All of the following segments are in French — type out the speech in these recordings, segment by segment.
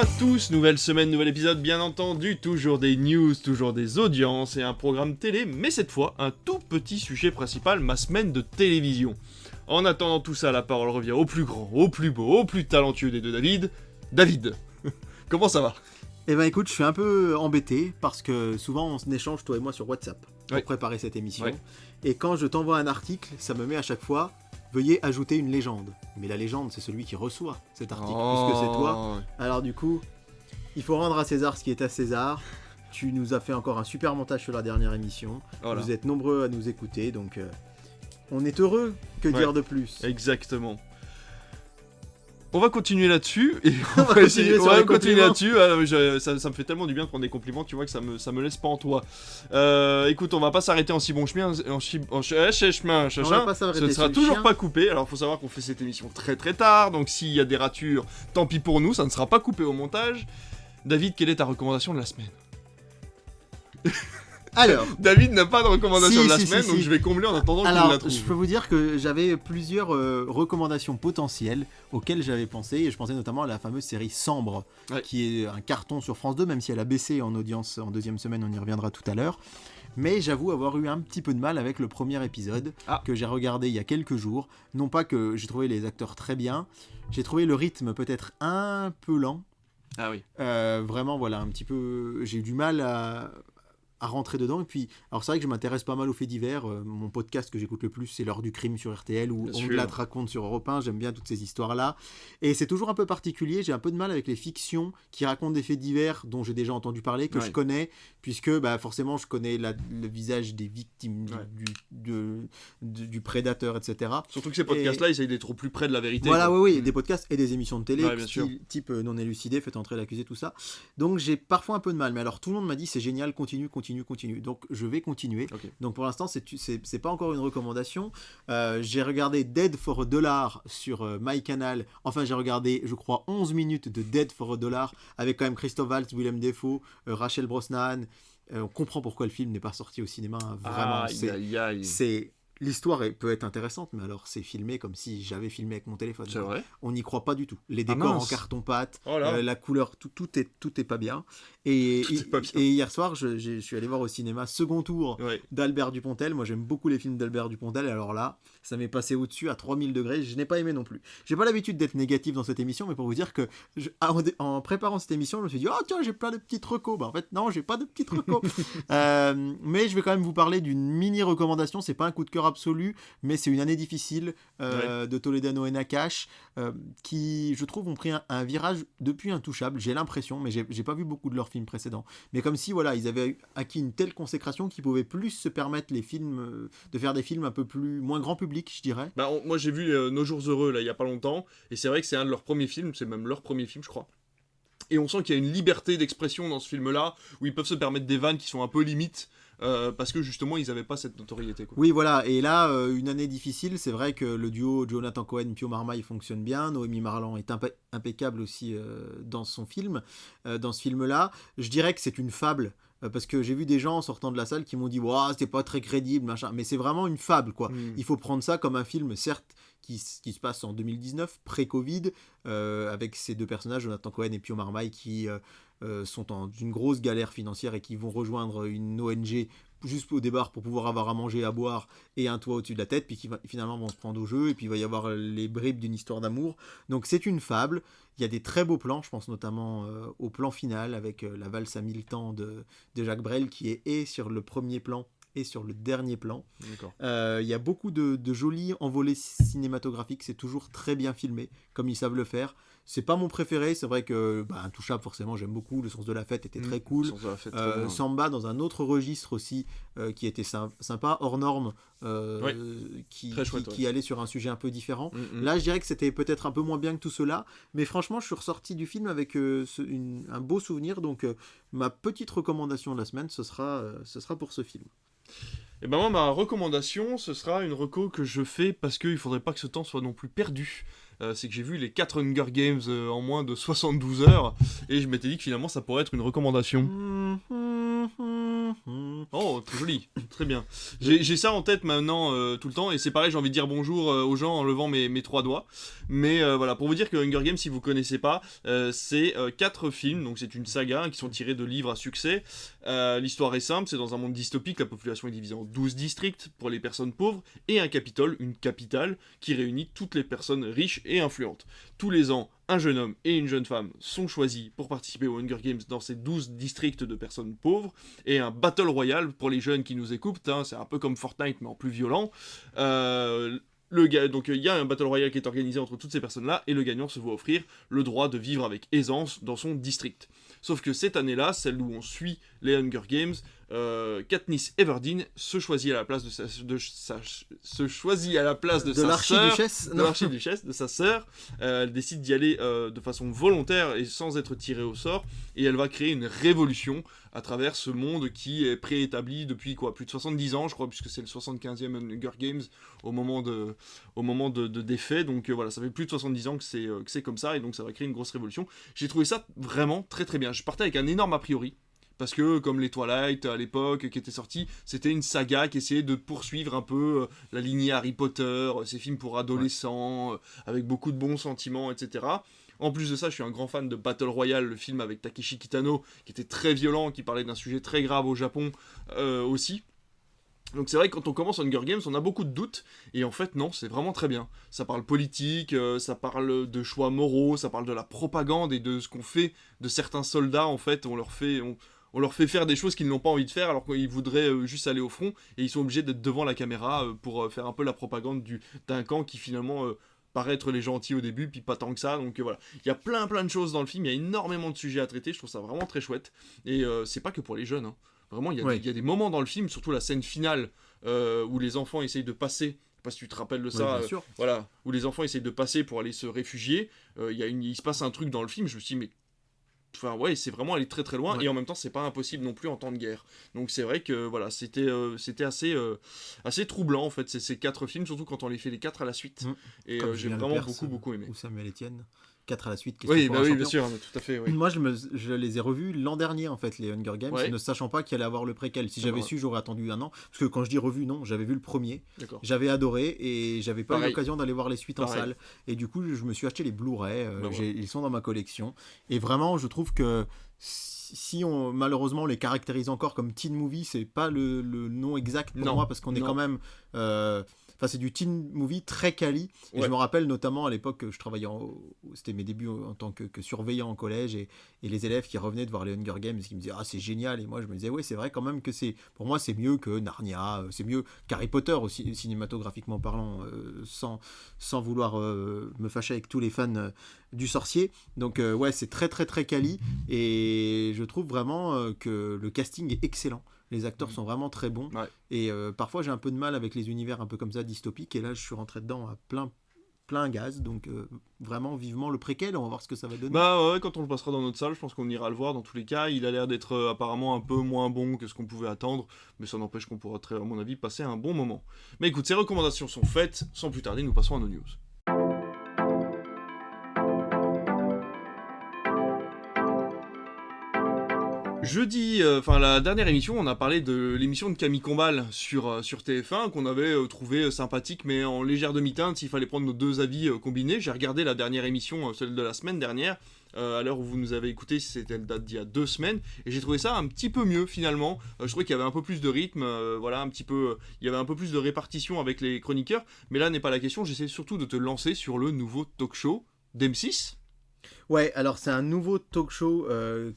à tous, nouvelle semaine, nouvel épisode bien entendu, toujours des news, toujours des audiences et un programme télé, mais cette fois un tout petit sujet principal, ma semaine de télévision. En attendant tout ça, la parole revient au plus grand, au plus beau, au plus talentueux des deux David. David, comment ça va ? Eh ben écoute, je suis un peu embêté parce que souvent on échange toi et moi sur WhatsApp pour préparer cette émission. Ouais. Et quand je t'envoie un article, ça me met à chaque fois veuillez ajouter une légende. Mais la légende, c'est celui qui reçoit cet article, puisque c'est toi. Alors du coup, il faut rendre à César ce qui est à César. Tu nous as fait encore un super montage sur la dernière émission. Voilà. Vous êtes nombreux à nous écouter, donc on est heureux. Que dire de plus ? Exactement. On va continuer là-dessus et on va continuer là-dessus. Ça me fait tellement du bien de prendre des compliments, tu vois, que ça me laisse pas en toi. Écoute, on va pas s'arrêter en si bon chemin, chemin, ce ne sera toujours pas coupé. Alors faut savoir qu'on fait cette émission très très tard, donc s'il y a des ratures, tant pis pour nous, ça ne sera pas coupé au montage. David, quelle est ta recommandation de la semaine ? Alors, David n'a pas de recommandation de la semaine, donc je vais combler en attendant qu'il la trouve. Je peux vous dire que j'avais plusieurs recommandations potentielles auxquelles j'avais pensé, et je pensais notamment à la fameuse série Sambre, qui est un carton sur France 2, même si elle a baissé en audience en deuxième semaine, on y reviendra tout à l'heure. Mais j'avoue avoir eu un petit peu de mal avec le premier épisode que j'ai regardé il y a quelques jours. Non pas que j'ai trouvé les acteurs très bien, j'ai trouvé le rythme peut-être un peu lent. Ah oui. Vraiment, voilà, un petit peu... J'ai eu du mal à rentrer dedans. Et puis, alors c'est vrai que je m'intéresse pas mal aux faits divers. Mon podcast que j'écoute le plus, c'est L'heure du crime sur RTL ou On la raconte sur Europe 1. J'aime bien toutes ces histoires-là. Et c'est toujours un peu particulier. J'ai un peu de mal avec les fictions qui racontent des faits divers dont j'ai déjà entendu parler, que je connais, puisque forcément je connais le visage des victimes du prédateur, etc. Surtout que ces podcasts-là, ils essayent d'être au plus près de la vérité. Voilà, oui, des podcasts et des émissions de télé, type non élucidé, faites entrer l'accusé, tout ça. Donc j'ai parfois un peu de mal. Mais alors tout le monde m'a dit c'est génial, continue. Donc je vais continuer. Okay. Donc pour l'instant c'est pas encore une recommandation. J'ai regardé Dead for a Dollar sur MyCanal. Enfin j'ai regardé je crois 11 minutes de Dead for a Dollar avec quand même Christophe Waltz, Willem Dafoe, Rachel Brosnahan. On comprend pourquoi le film n'est pas sorti au cinéma. Vraiment, c'est l'histoire peut être intéressante, mais alors c'est filmé comme si j'avais filmé avec mon téléphone. C'est vrai ? On n'y croit pas du tout. Les décors en carton-pâte, la couleur, tout est pas bien. Et hier soir, je suis allé voir au cinéma second tour d'Albert Dupontel. Moi, j'aime beaucoup les films d'Albert Dupontel. Alors là, ça m'est passé au-dessus à 3000 degrés. Je n'ai pas aimé non plus. J'ai pas l'habitude d'être négatif dans cette émission, mais pour vous dire que en préparant cette émission, je me suis dit tiens, j'ai plein de petites recos. En fait, non, j'ai pas de petites recos. Mais je vais quand même vous parler d'une mini recommandation. C'est pas un coup de cœur absolu, mais c'est une année difficile de Toledano et Nakash qui, je trouve, ont pris un virage depuis intouchable. J'ai l'impression, mais j'ai pas vu beaucoup de leurs films précédents. Mais comme si ils avaient acquis une telle consécration qu'ils pouvaient plus se permettre de faire des films un peu moins grand public, je dirais. Moi j'ai vu Nos Jours Heureux là il y a pas longtemps, et c'est vrai que c'est un de leurs premiers films, c'est même leur premier film je crois. Et on sent qu'il y a une liberté d'expression dans ce film-là, où ils peuvent se permettre des vannes qui sont un peu limites, parce que justement ils n'avaient pas cette notoriété. Oui, voilà, et là, une année difficile, c'est vrai que le duo Jonathan Cohen-Pio Marmaille fonctionne bien, Noémie Marlan est impeccable aussi dans son film, dans ce film-là. Je dirais que c'est une fable, parce que j'ai vu des gens en sortant de la salle qui m'ont dit « c'est pas très crédible, machin », mais c'est vraiment une fable, quoi. Il faut prendre ça comme un film, certes, qui se passe en 2019, pré-Covid, avec ces deux personnages, Jonathan Cohen et Pio Marmaille, qui sont dans une grosse galère financière et qui vont rejoindre une ONG juste au départ pour pouvoir avoir à manger, à boire et un toit au-dessus de la tête, puis qui finalement vont se prendre au jeu, et puis il va y avoir les bribes d'une histoire d'amour. Donc c'est une fable. Il y a des très beaux plans, je pense notamment au plan final avec la valse à 1000 temps de Jacques Brel qui est et sur le premier plan et sur le dernier plan. Il y a beaucoup de jolis envolées cinématographiques, c'est toujours très bien filmé, comme ils savent le faire. C'est pas mon préféré, c'est vrai que Intouchable, forcément, j'aime beaucoup. Le Sens de la Fête était très cool. Samba, dans un autre registre aussi, qui était sympa, hors norme, qui allait sur un sujet un peu différent. Là, je dirais que c'était peut-être un peu moins bien que tout cela, mais franchement, je suis ressorti du film avec un beau souvenir. Donc, ma petite recommandation de la semaine, ce sera pour ce film. Et moi, ma recommandation, ce sera une reco que je fais parce qu'il faudrait pas que ce temps soit non plus perdu. C'est que j'ai vu les 4 Hunger Games en moins de 72 heures, et je m'étais dit que finalement ça pourrait être une recommandation. Oh, très joli, très bien. J'ai ça en tête maintenant tout le temps, et c'est pareil, j'ai envie de dire bonjour aux gens en levant mes 3 doigts. Mais voilà, pour vous dire que Hunger Games, si vous connaissez pas, c'est 4 films, donc c'est une saga qui sont tirés de livres à succès. L'histoire est simple, c'est dans un monde dystopique, la population est divisée en 12 districts pour les personnes pauvres, et un Capitole, une capitale, qui réunit toutes les personnes riches et influentes. Tous les ans, un jeune homme et une jeune femme sont choisis pour participer aux Hunger Games dans ces 12 districts de personnes pauvres, et un Battle Royale pour les jeunes qui nous écoutent, hein, c'est un peu comme Fortnite mais en plus violent. Donc il y a un Battle Royale qui est organisé entre toutes ces personnes-là, et le gagnant se voit offrir le droit de vivre avec aisance dans son district. Sauf que cette année-là, celle où on suit les Hunger Games, Katniss Everdeen se choisit à la place de sa l'archiduchesse, de sa sœur. Elle décide d'y aller de façon volontaire et sans être tirée au sort, et elle va créer une révolution à travers ce monde qui est préétabli depuis plus de 70 ans, je crois, puisque c'est le 75e Hunger Games au moment des faits. Donc voilà, ça fait plus de 70 ans que c'est comme ça, et donc ça va créer une grosse révolution. J'ai trouvé ça vraiment très très bien. Je partais avec un énorme a priori, parce que comme les Twilight à l'époque qui étaient sortis, c'était une saga qui essayait de poursuivre un peu la lignée Harry Potter, ces films pour adolescents, avec beaucoup de bons sentiments, etc. En plus de ça, je suis un grand fan de Battle Royale, le film avec Takeshi Kitano, qui était très violent, qui parlait d'un sujet très grave au Japon aussi. Donc c'est vrai que quand on commence Hunger Games, on a beaucoup de doutes, et en fait non, c'est vraiment très bien. Ça parle politique, ça parle de choix moraux, ça parle de la propagande et de ce qu'on fait de certains soldats. En fait, on leur fait faire des choses qu'ils n'ont pas envie de faire, alors qu'ils voudraient juste aller au front, et ils sont obligés d'être devant la caméra pour faire un peu la propagande d'un camp qui finalement paraît être les gentils au début, puis pas tant que ça. Donc voilà, il y a plein de choses dans le film, il y a énormément de sujets à traiter, je trouve ça vraiment très chouette, et c'est pas que pour les jeunes, hein. Vraiment, il y a des moments dans le film, surtout la scène finale, où les enfants essayent de passer, je sais pas si tu te rappelles de ça, voilà, où les enfants essayent de passer pour aller se réfugier, il se passe un truc dans le film, je me suis dit, mais enfin ouais, c'est vraiment aller très très loin, et en même temps c'est pas impossible non plus en temps de guerre. Donc c'est vrai que voilà, c'était assez troublant en fait, ces 4 films, surtout quand on les fait les 4 à la suite. Et j'ai vraiment beaucoup aimé. Ou Samuel Etienne, 4 à la suite. Oui, bien sûr, tout à fait. Oui. Moi, je les ai revus l'an dernier, en fait, les Hunger Games, ne sachant pas qu'il allait avoir le préquel. Si j'avais su, j'aurais attendu un an. Parce que quand je dis revu, non, j'avais vu le premier. D'accord. J'avais adoré, et j'avais pas eu l'occasion d'aller voir les suites en salle. Et du coup, je me suis acheté les Blu-ray. Ils sont dans ma collection. Et vraiment, je trouve que si on malheureusement les caractérise encore comme teen movie, c'est pas le nom exact pour moi, parce qu'on est quand même... Enfin, c'est du teen movie très quali. Et je me rappelle notamment à l'époque, je travaillais c'était mes débuts en tant que surveillant en collège, et les élèves qui revenaient de voir les Hunger Games, qui me disaient c'est génial, et moi je me disais c'est vrai quand même que pour moi c'est mieux que Narnia, c'est mieux qu'Harry Potter aussi, cinématographiquement parlant, sans vouloir me fâcher avec tous les fans du sorcier. Donc c'est très très très quali, et je trouve vraiment que le casting est excellent. Les acteurs sont vraiment très bons, et parfois j'ai un peu de mal avec les univers un peu comme ça dystopiques, et là je suis rentré dedans à plein gaz, donc vraiment vivement le préquel, on va voir ce que ça va donner. Bah ouais, quand on le passera dans notre salle, je pense qu'on ira le voir dans tous les cas. Il a l'air d'être apparemment un peu moins bon que ce qu'on pouvait attendre, mais ça n'empêche qu'on pourra à mon avis passer un bon moment. Mais écoute, ces recommandations sont faites, sans plus tarder nous passons à nos news. Jeudi, la dernière émission, on a parlé de l'émission de Camille Combal sur TF1, qu'on avait trouvé sympathique, mais en légère demi-teinte, s'il fallait prendre nos deux avis combinés. J'ai regardé la dernière émission, celle de la semaine dernière, à l'heure où vous nous avez écouté, c'était le date d'il y a 2 semaines, et j'ai trouvé ça un petit peu mieux finalement. Je trouvais qu'il y avait un peu plus de rythme, il y avait un peu plus de répartition avec les chroniqueurs, mais là n'est pas la question. J'essaie surtout de te lancer sur le nouveau talk show d'M6. Ouais, alors c'est un nouveau talk show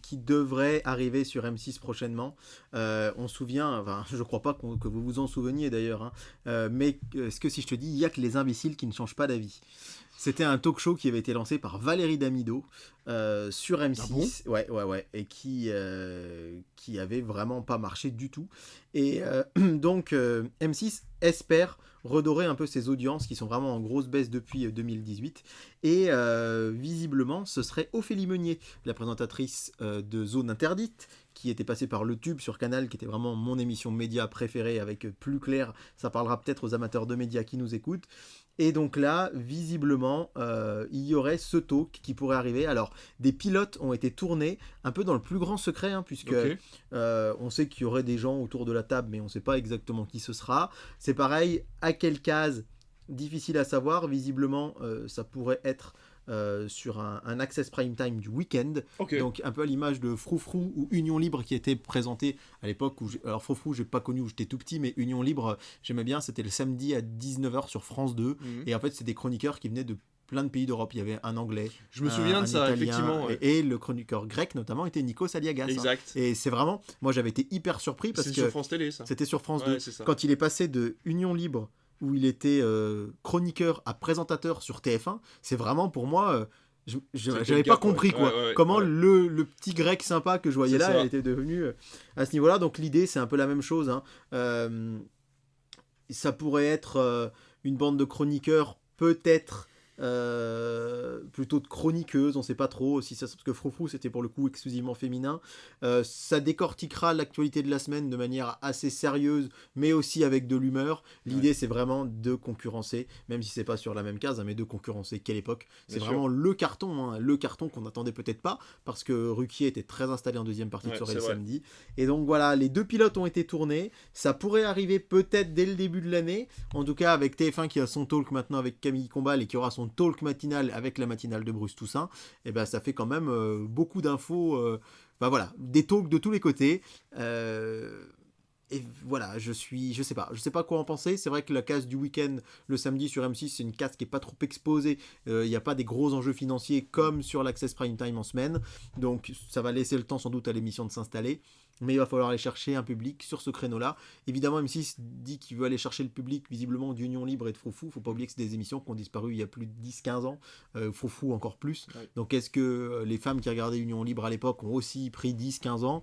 qui devrait arriver sur M6 prochainement. On se souvient, je crois pas que vous vous en souveniez d'ailleurs, mais est-ce que si je te dis, il y a que les imbéciles qui ne changent pas d'avis. C'était un talk show qui avait été lancé par Valérie Damido sur M6, ouais, et qui avait vraiment pas marché du tout. Et donc M6 espère redorer un peu ses audiences qui sont vraiment en grosse baisse depuis 2018. Et visiblement, ce serait Ophélie Meunier, la présentatrice de Zone Interdite, qui était passé par le Tube sur Canal, qui était vraiment mon émission média préférée avec Plus Clair. Ça parlera peut-être aux amateurs de médias qui nous écoutent. Et donc là, visiblement, il y aurait ce talk qui pourrait arriver. Alors, des pilotes ont été tournés un peu dans le plus grand secret, puisque on sait qu'il y aurait des gens autour de la table, mais on ne sait pas exactement qui ce sera. C'est pareil, à quelle case, difficile à savoir. Visiblement, ça pourrait être sur un Access Prime Time du week-end. Donc un peu à l'image de Froufrou ou Union Libre qui était présenté à l'époque où alors Froufrou j'ai pas connu où j'étais tout petit, mais Union Libre j'aimais bien, c'était le samedi à 19h sur France 2 et en fait c'est des chroniqueurs qui venaient de plein de pays d'Europe. Il y avait un anglais, je me souviens de ça, italien, effectivement, et le chroniqueur grec notamment était Nikos Aliagas. Exact. Et c'est vraiment, moi j'avais été hyper surpris parce que sur France Télé, ça. C'était sur France 2 quand il est passé de Union Libre où il était chroniqueur à présentateur sur TF1. C'est vraiment pour moi j'avais pas compris comment le petit grec sympa que je voyais là était devenu à ce niveau là. Donc l'idée c'est un peu la même chose, ça pourrait être une bande de chroniqueurs, peut-être plutôt de chroniqueuses, on sait pas trop si ça, parce que Froufrou c'était pour le coup exclusivement féminin. Ça décortiquera l'actualité de la semaine de manière assez sérieuse mais aussi avec de l'humeur. L'idée c'est vraiment de concurrencer, même si c'est pas sur la même case, mais de concurrencer. Quelle époque, c'est vraiment le carton qu'on n'attendait peut-être pas, parce que Ruquier était très installé en deuxième partie de soirée le samedi. Et donc voilà, les 2 pilotes ont été tournés, ça pourrait arriver peut-être dès le début de l'année, en tout cas avec TF1 qui a son talk maintenant avec Camille Combal et qui aura son talk matinal avec la matinale de Bruce Toussaint. Et ben ça fait quand même beaucoup d'infos, voilà, des talks de tous les côtés. Et voilà, je sais pas quoi en penser. C'est vrai que la case du week-end le samedi sur M6 c'est une case qui est pas trop exposée. Il n'y a pas des gros enjeux financiers comme sur l'Access Prime Time en semaine, donc ça va laisser le temps sans doute à l'émission de s'installer. Mais il va falloir aller chercher un public sur ce créneau-là. Évidemment, M6 dit qu'il veut aller chercher le public visiblement d'Union Libre et de Froufrou. Faut pas oublier que c'est des émissions qui ont disparu il y a plus de 10-15 ans. Froufrou encore plus. Ouais. Donc est-ce que les femmes qui regardaient Union Libre à l'époque ont aussi pris 10-15 ans,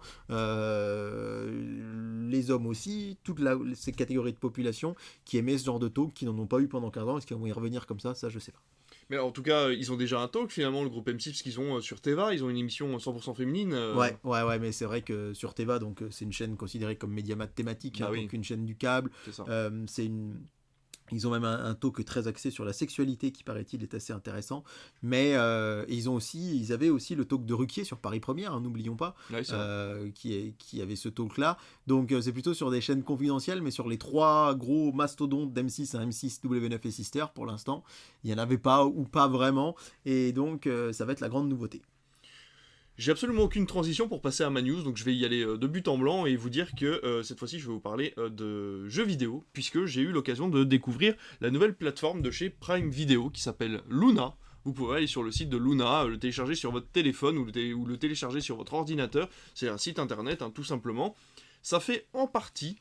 les hommes aussi, toutes ces catégories de population qui aimaient ce genre de talk, qui n'en ont pas eu pendant 15 ans, est-ce qu'ils vont y revenir comme ça je sais pas. Mais en tout cas, ils ont déjà un talk finalement, le groupe M6, parce qu'ils ont sur Teva, ils ont une émission 100% féminine. Ouais, mais c'est vrai que sur Teva, donc c'est une chaîne considérée comme médiamat thématique, donc une chaîne du câble. Ils ont même un talk très axé sur la sexualité qui, paraît-il, est assez intéressant. Mais ils avaient aussi le talk de Ruquier sur Paris Première, n'oublions pas, qui avait ce talk-là. Donc c'est plutôt sur des chaînes confidentielles, mais sur les 3 gros mastodontes d'M6, M6, W9 et Sister, pour l'instant, il n'y en avait pas ou pas vraiment. Et donc ça va être la grande nouveauté. J'ai absolument aucune transition pour passer à ma news, donc je vais y aller de but en blanc et vous dire que cette fois-ci je vais vous parler de jeux vidéo, puisque j'ai eu l'occasion de découvrir la nouvelle plateforme de chez Prime Video qui s'appelle Luna. Vous pouvez aller sur le site de Luna, le télécharger sur votre téléphone ou le télécharger sur votre ordinateur. C'est un site internet, tout simplement. Ça fait en partie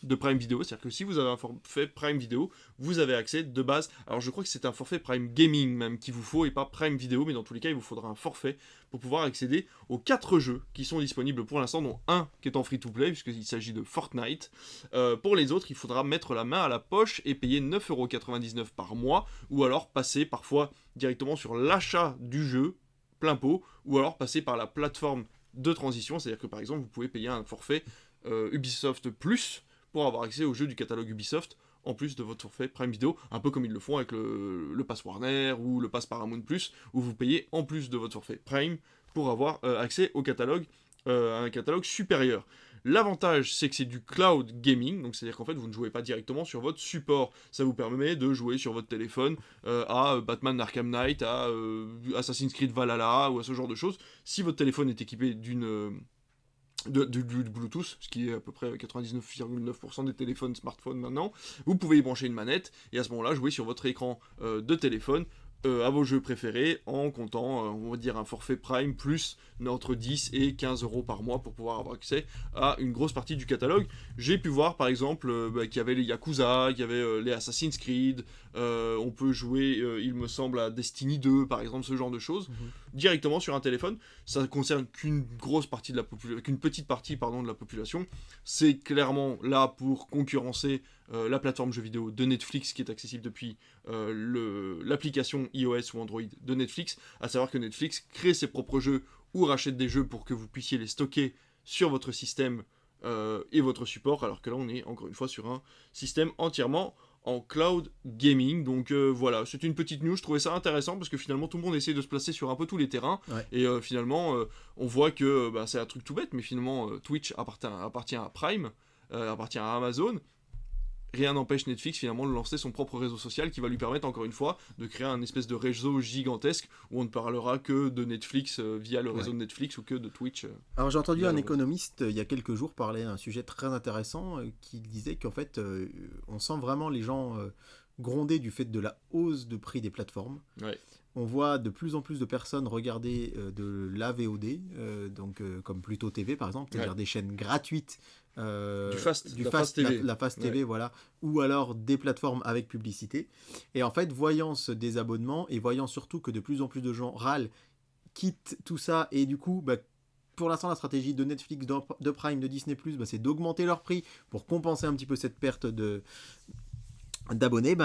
de Prime Video, c'est-à-dire que si vous avez un forfait Prime Video, vous avez accès de base, alors je crois que c'est un forfait Prime Gaming même qu'il vous faut et pas Prime Video, mais dans tous les cas il vous faudra un forfait pour pouvoir accéder aux 4 jeux qui sont disponibles pour l'instant, dont un qui est en free-to-play puisqu'il s'agit de Fortnite. Pour les autres, il faudra mettre la main à la poche et payer 9,99€ par mois, ou alors passer parfois directement sur l'achat du jeu plein pot, ou alors passer par la plateforme de transition, c'est-à-dire que par exemple vous pouvez payer un forfait Ubisoft Plus pour avoir accès aux jeux du catalogue Ubisoft en plus de votre forfait Prime Video, un peu comme ils le font avec le Pass Warner ou le Pass Paramount Plus, où vous payez en plus de votre forfait Prime pour avoir accès au catalogue, à un catalogue supérieur. L'avantage, c'est que c'est du cloud gaming, donc c'est-à-dire qu'en fait vous ne jouez pas directement sur votre support. Ça vous permet de jouer sur votre téléphone à Batman Arkham Knight, à Assassin's Creed Valhalla ou à ce genre de choses. Si votre téléphone est équipé du Bluetooth, ce qui est à peu près 99,9% des téléphones smartphones maintenant, vous pouvez y brancher une manette et à ce moment-là jouer sur votre écran de téléphone à vos jeux préférés en comptant, on va dire, un forfait Prime plus entre 10 et 15€ par mois pour pouvoir avoir accès à une grosse partie du catalogue. J'ai pu voir par exemple qu'il y avait les Yakuza, qu'il y avait les Assassin's Creed, on peut jouer, il me semble, à Destiny 2 par exemple, ce genre de choses, directement sur un téléphone. Ça ne concerne qu'une petite partie de la population. C'est clairement là pour concurrencer la plateforme jeux vidéo de Netflix qui est accessible depuis l'application iOS ou Android de Netflix, à savoir que Netflix crée ses propres jeux ou rachète des jeux pour que vous puissiez les stocker sur votre système et votre support, alors que là on est encore une fois sur un système entièrement en cloud gaming. Donc voilà, c'est une petite news, je trouvais ça intéressant parce que finalement tout le monde essaie de se placer sur un peu tous les terrains, et finalement on voit que c'est un truc tout bête, mais finalement Twitch appartient à Prime, appartient à Amazon. Rien n'empêche Netflix finalement de lancer son propre réseau social qui va lui permettre encore une fois de créer un espèce de réseau gigantesque où on ne parlera que de Netflix via le réseau de Netflix ou que de Twitch. Alors j'ai entendu un économiste il y a quelques jours parler d'un sujet très intéressant qui disait qu'en fait on sent vraiment les gens gronder du fait de la hausse de prix des plateformes. On voit de plus en plus de personnes regarder de la VOD, comme Pluto TV par exemple, c'est-à-dire des chaînes gratuites. La Fast TV, voilà, ou alors des plateformes avec publicité. Et en fait, voyant ce désabonnement et voyant surtout que de plus en plus de gens râlent, quittent tout ça, et du coup, pour l'instant, la stratégie de Netflix, de Prime, de Disney+, c'est d'augmenter leur prix pour compenser un petit peu cette perte d'abonnés.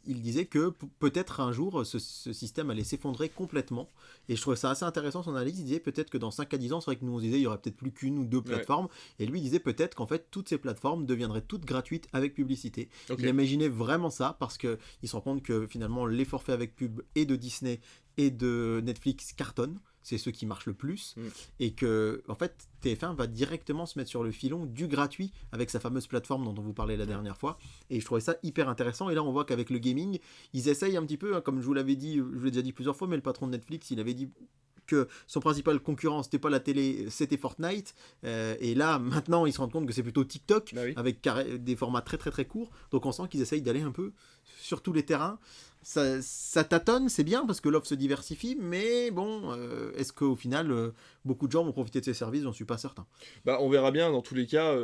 Il disait que peut-être un jour ce système allait s'effondrer complètement, et je trouvais ça assez intéressant son analyse. Il disait peut-être que dans 5 à 10 ans, c'est vrai que nous on disait il y aurait peut-être plus qu'une ou deux plateformes, et lui il disait peut-être qu'en fait toutes ces plateformes deviendraient toutes gratuites avec publicité. Il imaginait vraiment ça parce qu'il se rend compte que finalement les forfaits avec pub et de Disney et de Netflix cartonnent, c'est ceux qui marchent le plus, et que en fait TF1 va directement se mettre sur le filon du gratuit avec sa fameuse plateforme dont on vous parlait la dernière fois, et je trouvais ça hyper intéressant. Et là on voit qu'avec le gaming ils essayent un petit peu, comme je vous l'avais dit, je vous l'ai déjà dit plusieurs fois, mais le patron de Netflix il avait dit que son principal concurrent c'était pas la télé, c'était Fortnite, et là maintenant ils se rendent compte que c'est plutôt TikTok, avec des formats très très très courts. Donc on sent qu'ils essayent d'aller un peu sur tous les terrains. Ça tâtonne, c'est bien parce que l'offre se diversifie, mais bon, est-ce qu'au final beaucoup de gens vont profiter de ces services? J'en suis pas certain. On verra bien dans tous les cas.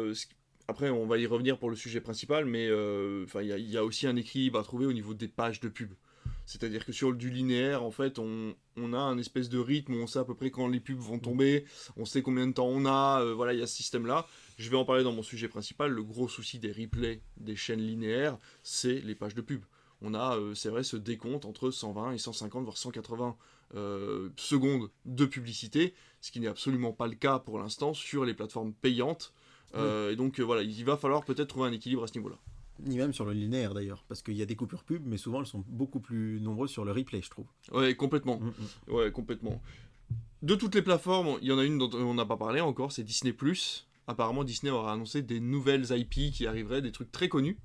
Après on va y revenir pour le sujet principal, mais il y a aussi un équilibre à trouver au niveau des pages de pub. C'est-à-dire que sur du linéaire, en fait, on a un espèce de rythme où on sait à peu près quand les pubs vont tomber, on sait combien de temps on a, voilà, il y a ce système-là. Je vais en parler dans mon sujet principal. Le gros souci des replays des chaînes linéaires, c'est les pages de pub. On a, c'est vrai, ce décompte entre 120 et 150, voire 180 secondes de publicité, ce qui n'est absolument pas le cas pour l'instant sur les plateformes payantes. Et donc, voilà, il va falloir peut-être trouver un équilibre à ce niveau-là. Ni même sur le linéaire d'ailleurs, parce qu'il y a des coupures pub, mais souvent elles sont beaucoup plus nombreuses sur le replay, je trouve. Ouais, complètement. Ouais, complètement. De toutes les plateformes, il y en a une dont on n'a pas parlé encore, c'est Disney+. Apparemment, Disney aura annoncé des nouvelles IP qui arriveraient, des trucs très connus.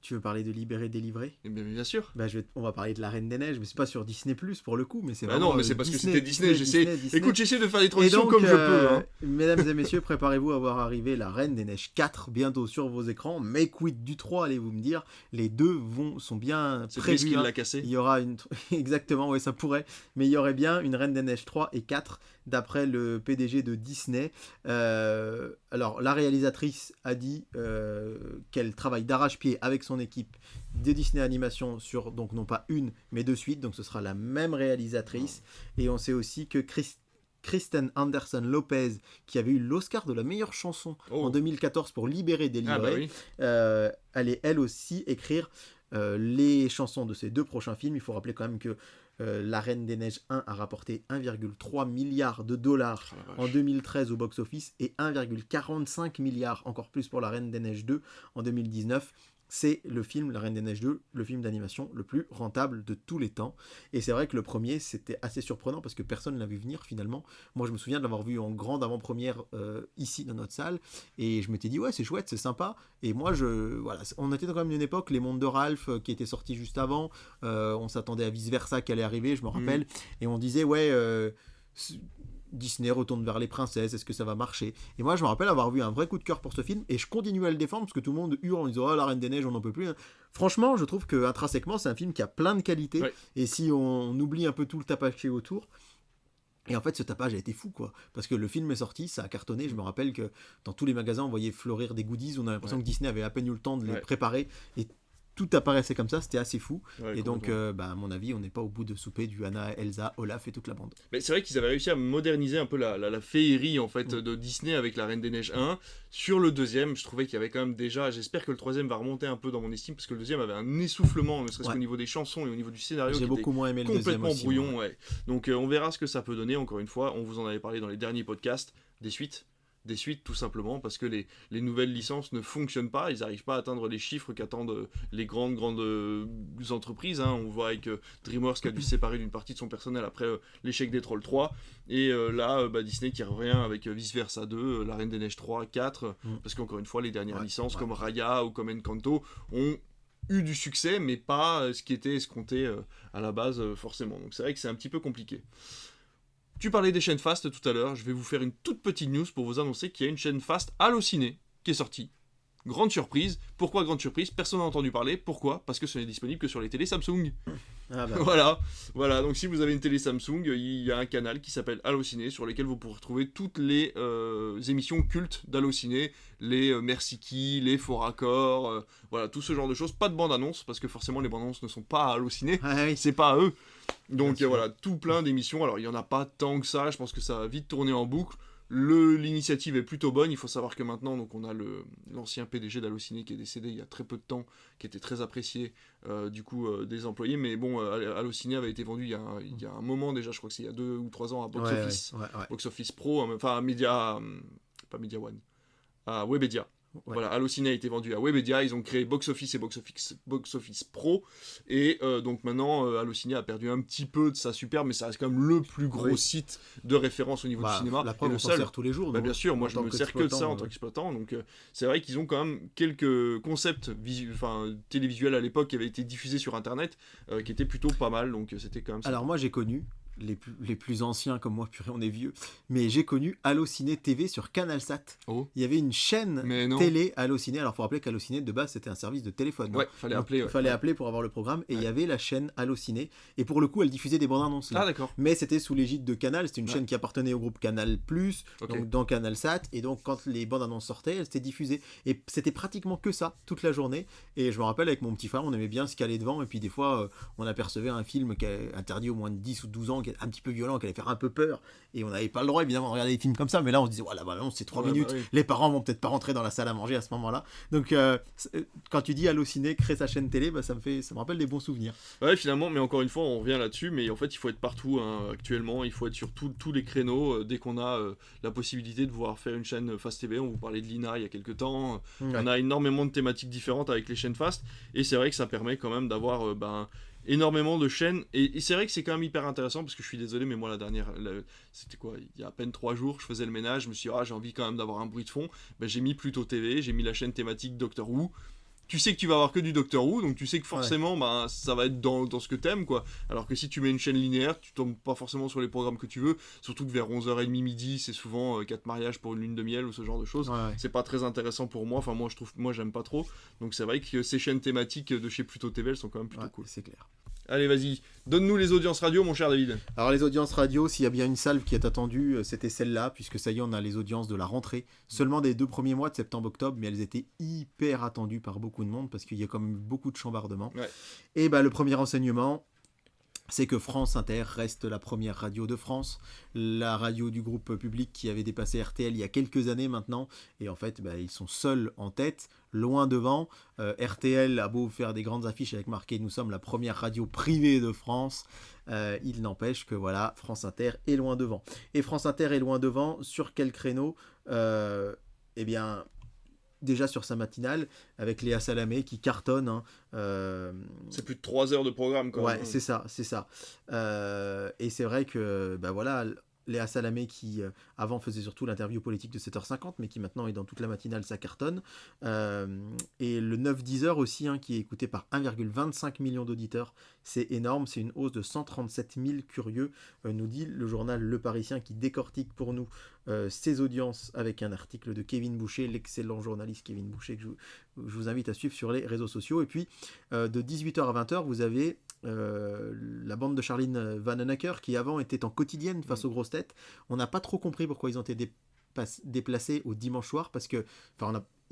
Tu veux parler de Libéré, Délivré ? Bien sûr. On va parler de La Reine des Neiges, mais c'est pas sur Disney+, pour le coup, mais c'est vraiment... non, mais c'est parce Disney, que c'était Disney. Écoute, j'essaie de faire des transitions comme je peux. Hein. Mesdames et messieurs, préparez-vous à voir arriver La Reine des Neiges 4 bientôt sur vos écrans. Mais quid du 3, allez-vous me dire. Les deux sont bien prévus. C'est qui l'a cassé. Il y aura une... Exactement, ouais, ça pourrait. Mais il y aurait bien une Reine des Neiges 3 et 4, d'après le PDG de Disney. Alors, la réalisatrice a dit qu'elle travaille d'arrache-pied avec son équipe de Disney Animation sur, donc non pas une, mais deux suites, donc ce sera la même réalisatrice. Et on sait aussi que Kristen Anderson Lopez, qui avait eu l'Oscar de la meilleure chanson en 2014 pour Libéré, Délivré, allait elle aussi écrire les chansons de ces deux prochains films. Il faut rappeler quand même que La Reine des Neiges 1 a rapporté 1,3 milliard de dollars en 2013 au box-office et 1,45 milliard, encore plus pour La Reine des Neiges 2 en 2019. C'est le film La Reine des Neiges 2, le film d'animation le plus rentable de tous les temps. Et c'est vrai que le premier, c'était assez surprenant parce que personne ne l'a vu venir finalement. Moi, je me souviens de l'avoir vu en grande avant-première ici dans notre salle. Et je m'étais dit, ouais, c'est chouette, c'est sympa. Et moi, voilà, on était quand même d'une époque, Les Mondes de Ralph qui était sorti juste avant. On s'attendait à Vice Versa qui allait arriver, je me rappelle. Et on disait, ouais... Disney retourne vers les princesses, est-ce que ça va marcher? Et moi je me rappelle avoir vu un vrai coup de cœur pour ce film, et je continue à le défendre parce que tout le monde hurle en disant oh, La Reine des Neiges on n'en peut plus. Franchement je trouve que intrinsèquement c'est un film qui a plein de qualités, et si on oublie un peu tout le tapage autour, et en fait ce tapage a été fou quoi, parce que le film est sorti, ça a cartonné. Je me rappelle que dans tous les magasins on voyait fleurir des goodies, on a l'impression que Disney avait à peine eu le temps de les préparer, et tout apparaissait comme ça, c'était assez fou. Ouais, Et donc, complètement. à mon avis, on n'est pas au bout de souper du Anna, Elsa, Olaf et toute la bande. Mais c'est vrai qu'ils avaient réussi à moderniser un peu la féerie en fait de Disney avec La Reine des Neiges 1. Sur le deuxième, je trouvais qu'il y avait quand même déjà. J'espère que le troisième va remonter un peu dans mon estime parce que le deuxième avait un essoufflement, ne serait-ce qu'au niveau des chansons et au niveau du scénario. J'ai qui beaucoup était moins aimé le deuxième complètement aussi. brouillon. Ouais. Donc on verra ce que ça peut donner. Encore une fois, on vous en avait parlé dans les derniers podcasts. Des suites tout simplement parce que les nouvelles licences ne fonctionnent pas, ils n'arrivent pas à atteindre les chiffres qu'attendent les grandes entreprises, hein. On voit avec DreamWorks qui a dû se séparer d'une partie de son personnel après l'échec des Trolls 3 et là Disney qui revient avec Vice Versa 2, La Reine des Neiges 3, 4 parce qu'encore une fois les dernières licences comme Raya ou comme Encanto ont eu du succès mais pas ce qui était escompté à la base forcément, donc c'est vrai que c'est un petit peu compliqué. Tu parlais des chaînes Fast tout à l'heure, je vais vous faire une toute petite news pour vous annoncer qu'il y a une chaîne Fast Allociné qui est sortie. Grande surprise. Pourquoi grande surprise? Personne n'a entendu parler. Pourquoi? Parce que ce n'est disponible que sur les télés Samsung. Ah bah. Voilà. Donc si vous avez une télé Samsung, il y a un canal qui s'appelle Allociné sur lequel vous pourrez retrouver toutes les émissions cultes d'Allociné, les Merci Qui, les Faux Raccords, voilà, tout ce genre de choses. Pas de bande-annonce parce que forcément les bandes-annonces ne sont pas à Allociné, c'est pas à eux. Donc voilà, tout plein d'émissions. Alors il y en a pas tant que ça. Je pense que ça va vite tourner en boucle. L'initiative est plutôt bonne. Il faut savoir que maintenant, donc, on a l'ancien PDG d'Allociné qui est décédé il y a très peu de temps, qui était très apprécié des employés. Mais bon, Allociné avait été vendu il y a un moment déjà, je crois que c'est il y a 2 ou 3 ans à Box Office. Box Office Pro, enfin à pas Media One, à Webedia. Voilà, Allociné a été vendu à Webedia, ils ont créé Box Office et Box Office Pro, et donc maintenant Allociné a perdu un petit peu de sa superbe, mais ça reste quand même le plus gros site de référence au niveau du cinéma. La preuve, on s'en sert tous les jours. Bien sûr, moi je me sers que de ça en tant qu'exploitant, donc c'est vrai qu'ils ont quand même quelques concepts télévisuels à l'époque qui avaient été diffusés sur internet, qui étaient plutôt pas mal, donc c'était quand même ça. Alors moi j'ai connu les plus anciens comme moi, purée, on est vieux, mais j'ai connu Allociné TV sur CanalSat. Il y avait une chaîne télé Allociné. Alors faut rappeler qu'Allociné de base c'était un service de téléphone. Ouais, fallait appeler. Fallait appeler pour avoir le programme, et il y avait la chaîne Allociné, et pour le coup elle diffusait des bandes annonces. Ah d'accord. Mais c'était sous l'égide de Canal, c'était une chaîne qui appartenait au groupe Canal+, donc dans CanalSat, et donc quand les bandes annonces sortaient, elles étaient diffusées, et c'était pratiquement que ça toute la journée. Et je me rappelle avec mon petit frère, on aimait bien se caler devant, et puis des fois on apercevait un film qui est interdit aux moins de 10 ou 12 ans, qui est un petit peu violent, qui allait faire un peu peur, et on n'avait pas le droit évidemment de regarder des films comme ça, mais là on se disait voilà, c'est 3 minutes, les parents vont peut-être pas rentrer dans la salle à manger à ce moment-là. Donc quand tu dis Allociné crée sa chaîne télé, ça me rappelle des bons souvenirs. Ouais, finalement, mais encore une fois on revient là-dessus, mais en fait il faut être partout hein, actuellement, il faut être sur tous les créneaux dès qu'on a la possibilité de pouvoir faire une chaîne Fast TV. On vous parlait de l'INA il y a quelques temps, on a énormément de thématiques différentes avec les chaînes Fast, et c'est vrai que ça permet quand même d'avoir énormément de chaînes, et c'est vrai que c'est quand même hyper intéressant, parce que je suis désolé, mais moi la dernière, c'était quoi, il y a à peine 3 jours, je faisais le ménage, je me suis dit j'ai envie quand même d'avoir un bruit de fond, j'ai mis Pluto TV, j'ai mis la chaîne thématique Doctor Who. Tu sais que tu vas avoir que du Doctor Who, donc tu sais que forcément ça va être dans ce que t'aimes quoi. Alors que si tu mets une chaîne linéaire, tu tombes pas forcément sur les programmes que tu veux, surtout que vers 11h30 midi, c'est souvent 4 mariages pour une lune de miel ou ce genre de choses. C'est pas très intéressant pour moi, enfin moi j'aime pas trop. Donc c'est vrai que ces chaînes thématiques de chez Pluto TV, elles sont quand même plutôt cool. C'est clair. Allez, vas-y, donne-nous les audiences radio, mon cher David. Alors les audiences radio, s'il y a bien une salve qui est attendue, c'était celle-là, puisque ça y est, on a les audiences de la rentrée, seulement des 2 premiers mois de septembre-octobre, mais elles étaient hyper attendues par beaucoup de monde, parce qu'il y a quand même beaucoup de chambardements. Et le premier renseignement, c'est que France Inter reste la première radio de France, la radio du groupe public qui avait dépassé RTL il y a quelques années maintenant, et en fait ils sont seuls en tête, loin devant. RTL a beau faire des grandes affiches avec marqué « Nous sommes la première radio privée de France », il n'empêche que voilà, France Inter est loin devant. Et France Inter est loin devant sur quel créneau? Déjà sur sa matinale, avec Léa Salamé qui cartonne. C'est plus de 3 heures de programme quand même. Ouais, c'est ça. Et c'est vrai que, Léa Salamé qui avant faisait surtout l'interview politique de 7h50, mais qui maintenant est dans toute la matinale, ça cartonne. Et le 9-10h aussi, qui est écouté par 1,25 million d'auditeurs, c'est énorme, c'est une hausse de 137 000 curieux, nous dit le journal Le Parisien, qui décortique pour nous ses audiences avec un article de Kevin Boucher, l'excellent journaliste Kevin Boucher, que je vous invite à suivre sur les réseaux sociaux. Et puis de 18h à 20h, vous avez la bande de Charline Vanhoenacker, qui avant était en quotidienne face aux grosses têtes. On n'a pas trop compris pourquoi ils ont été déplacés au dimanche soir, parce que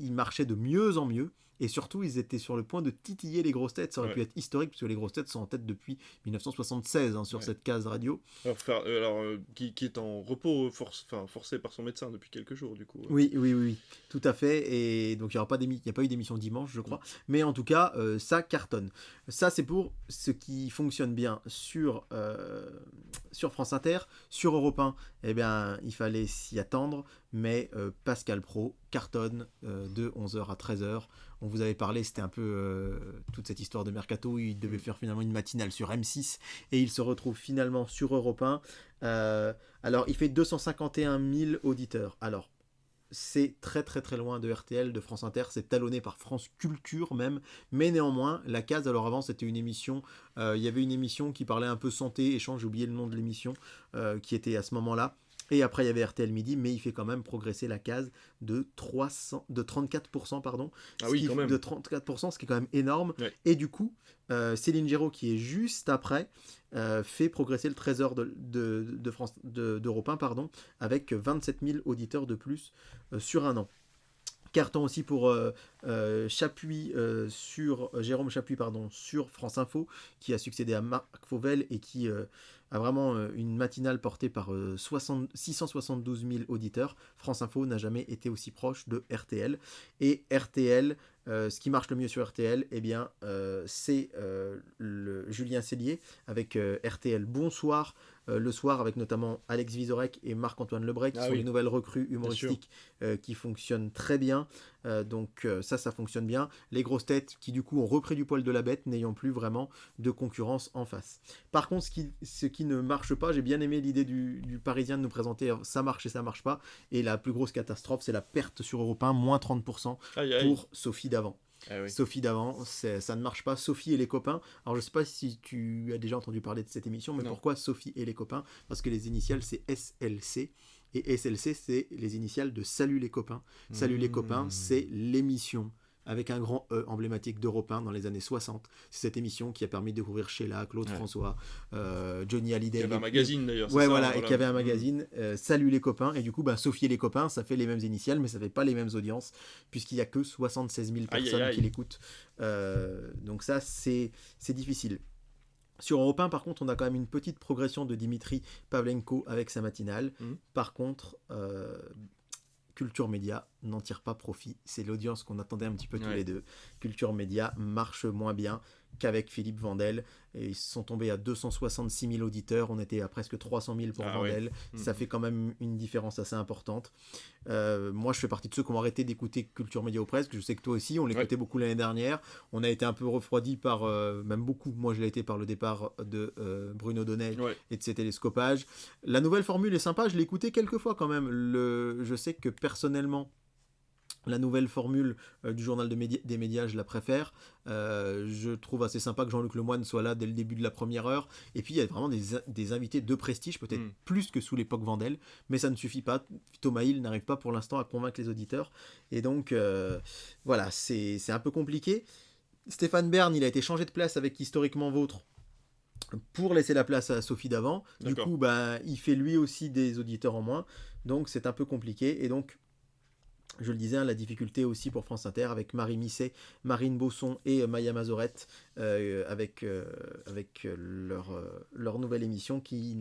ils marchaient de mieux en mieux. Et surtout, ils étaient sur le point de titiller les grosses têtes. Ça aurait pu être historique, parce que les grosses têtes sont en tête depuis 1976 sur cette case radio. Qui est en repos forcé par son médecin depuis quelques jours, du coup. Oui, tout à fait. Et donc, il n'y a pas eu d'émission dimanche, je crois. Mais en tout cas, ça cartonne. Ça, c'est pour ce qui fonctionne bien sur France Inter. Sur Europe 1, eh bien, il fallait s'y attendre. Mais Pascal Praud cartonne de 11h à 13h. On vous avait parlé, c'était un peu toute cette histoire de Mercato. Il devait faire finalement une matinale sur M6 et il se retrouve finalement sur Europe 1. Alors, il fait 251 000 auditeurs. Alors, c'est très très très loin de RTL, de France Inter, c'est talonné par France Culture même, mais néanmoins, la case, alors avant c'était une émission, il y avait une émission qui parlait un peu santé, échange, j'ai oublié le nom de l'émission, qui était à ce moment-là. Et après, il y avait RTL Midi, mais il fait quand même progresser la case de 34%, pardon. Ah oui, quand même. De 34%, ce qui est quand même énorme. Ouais. Et du coup, Céline Géraud, qui est juste après, fait progresser le trésor d'Europe 1, pardon, avec 27 000 auditeurs de plus sur un an. Carton aussi pour Jérôme Chapuis sur France Info, qui a succédé à Marc Fauvel et qui a vraiment une matinale portée par 672 000 auditeurs. France Info n'a jamais été aussi proche de RTL. Et RTL, ce qui marche le mieux sur RTL, eh bien, c'est le Julien Cellier avec RTL Bonsoir, le soir, avec notamment Alex Vizorek et Marc-Antoine Lebrec, qui sont les nouvelles recrues humoristiques qui fonctionnent très bien. Donc ça fonctionne bien. Les grosses têtes qui du coup ont repris du poil de la bête, n'ayant plus vraiment de concurrence en face. Par contre, ce qui ne marche pas, j'ai bien aimé l'idée du Parisien de nous présenter ça marche et ça marche pas. Et la plus grosse catastrophe, c'est la perte sur Europe 1, moins 30% pour Sophie Davant. Ah oui. Sophie Davant, ça ne marche pas. Sophie et les copains. Alors je sais pas si tu as déjà entendu parler de cette émission, mais pourquoi Sophie et les copains? Parce que les initiales c'est SLC. Et SLC, c'est les initiales de Salut les copains. Salut les copains, c'est l'émission avec un grand E emblématique d'Europe 1 dans les années 60. C'est cette émission qui a permis de découvrir Sheila, Claude François, Johnny Hallyday. Il y avait un magazine d'ailleurs. Et qui avait un magazine, Salut les copains. Et du coup, Sophie et les copains, ça fait les mêmes initiales, mais ça fait pas les mêmes audiences, puisqu'il y a que 76 000 personnes qui l'écoutent. Donc ça, c'est difficile. Sur Europe 1, par contre, on a quand même une petite progression de Dimitri Pavlenko avec sa matinale. Par contre, Culture Média n'en tire pas profit. C'est l'audience qu'on attendait un petit peu tous les deux. Culture Média marche moins bien qu'avec Philippe Vandel. Et ils sont tombés à 266 000 auditeurs. On était à presque 300 000 pour Vandel. Ça fait quand même une différence assez importante. Moi, je fais partie de ceux qui ont arrêté d'écouter Culture Média au Presque. Je sais que toi aussi, on l'écoutait beaucoup l'année dernière. On a été un peu refroidi par, même beaucoup, moi je l'ai été par le départ de Bruno Donnet et de ses télescopages. La nouvelle formule est sympa, je l'ai écoutée quelques fois quand même. Je sais que personnellement, la nouvelle formule du journal des médias, je la préfère. Je trouve assez sympa que Jean-Luc Lemoyne soit là dès le début de la première heure. Et puis il y a vraiment des invités de prestige, peut-être plus que sous l'époque Vandel, mais ça ne suffit pas. Thomas Hill n'arrive pas pour l'instant à convaincre les auditeurs. Et donc voilà, c'est un peu compliqué. Stéphane Bern, il a été changé de place avec Historiquement Vôtre pour laisser la place à Sophie Davant. Du coup, il fait lui aussi des auditeurs en moins. Donc c'est un peu compliqué. Et donc, je le disais, la difficulté aussi pour France Inter avec Marie Misset, Marine Bosson et Maya Mazorette avec leur nouvelle émission qui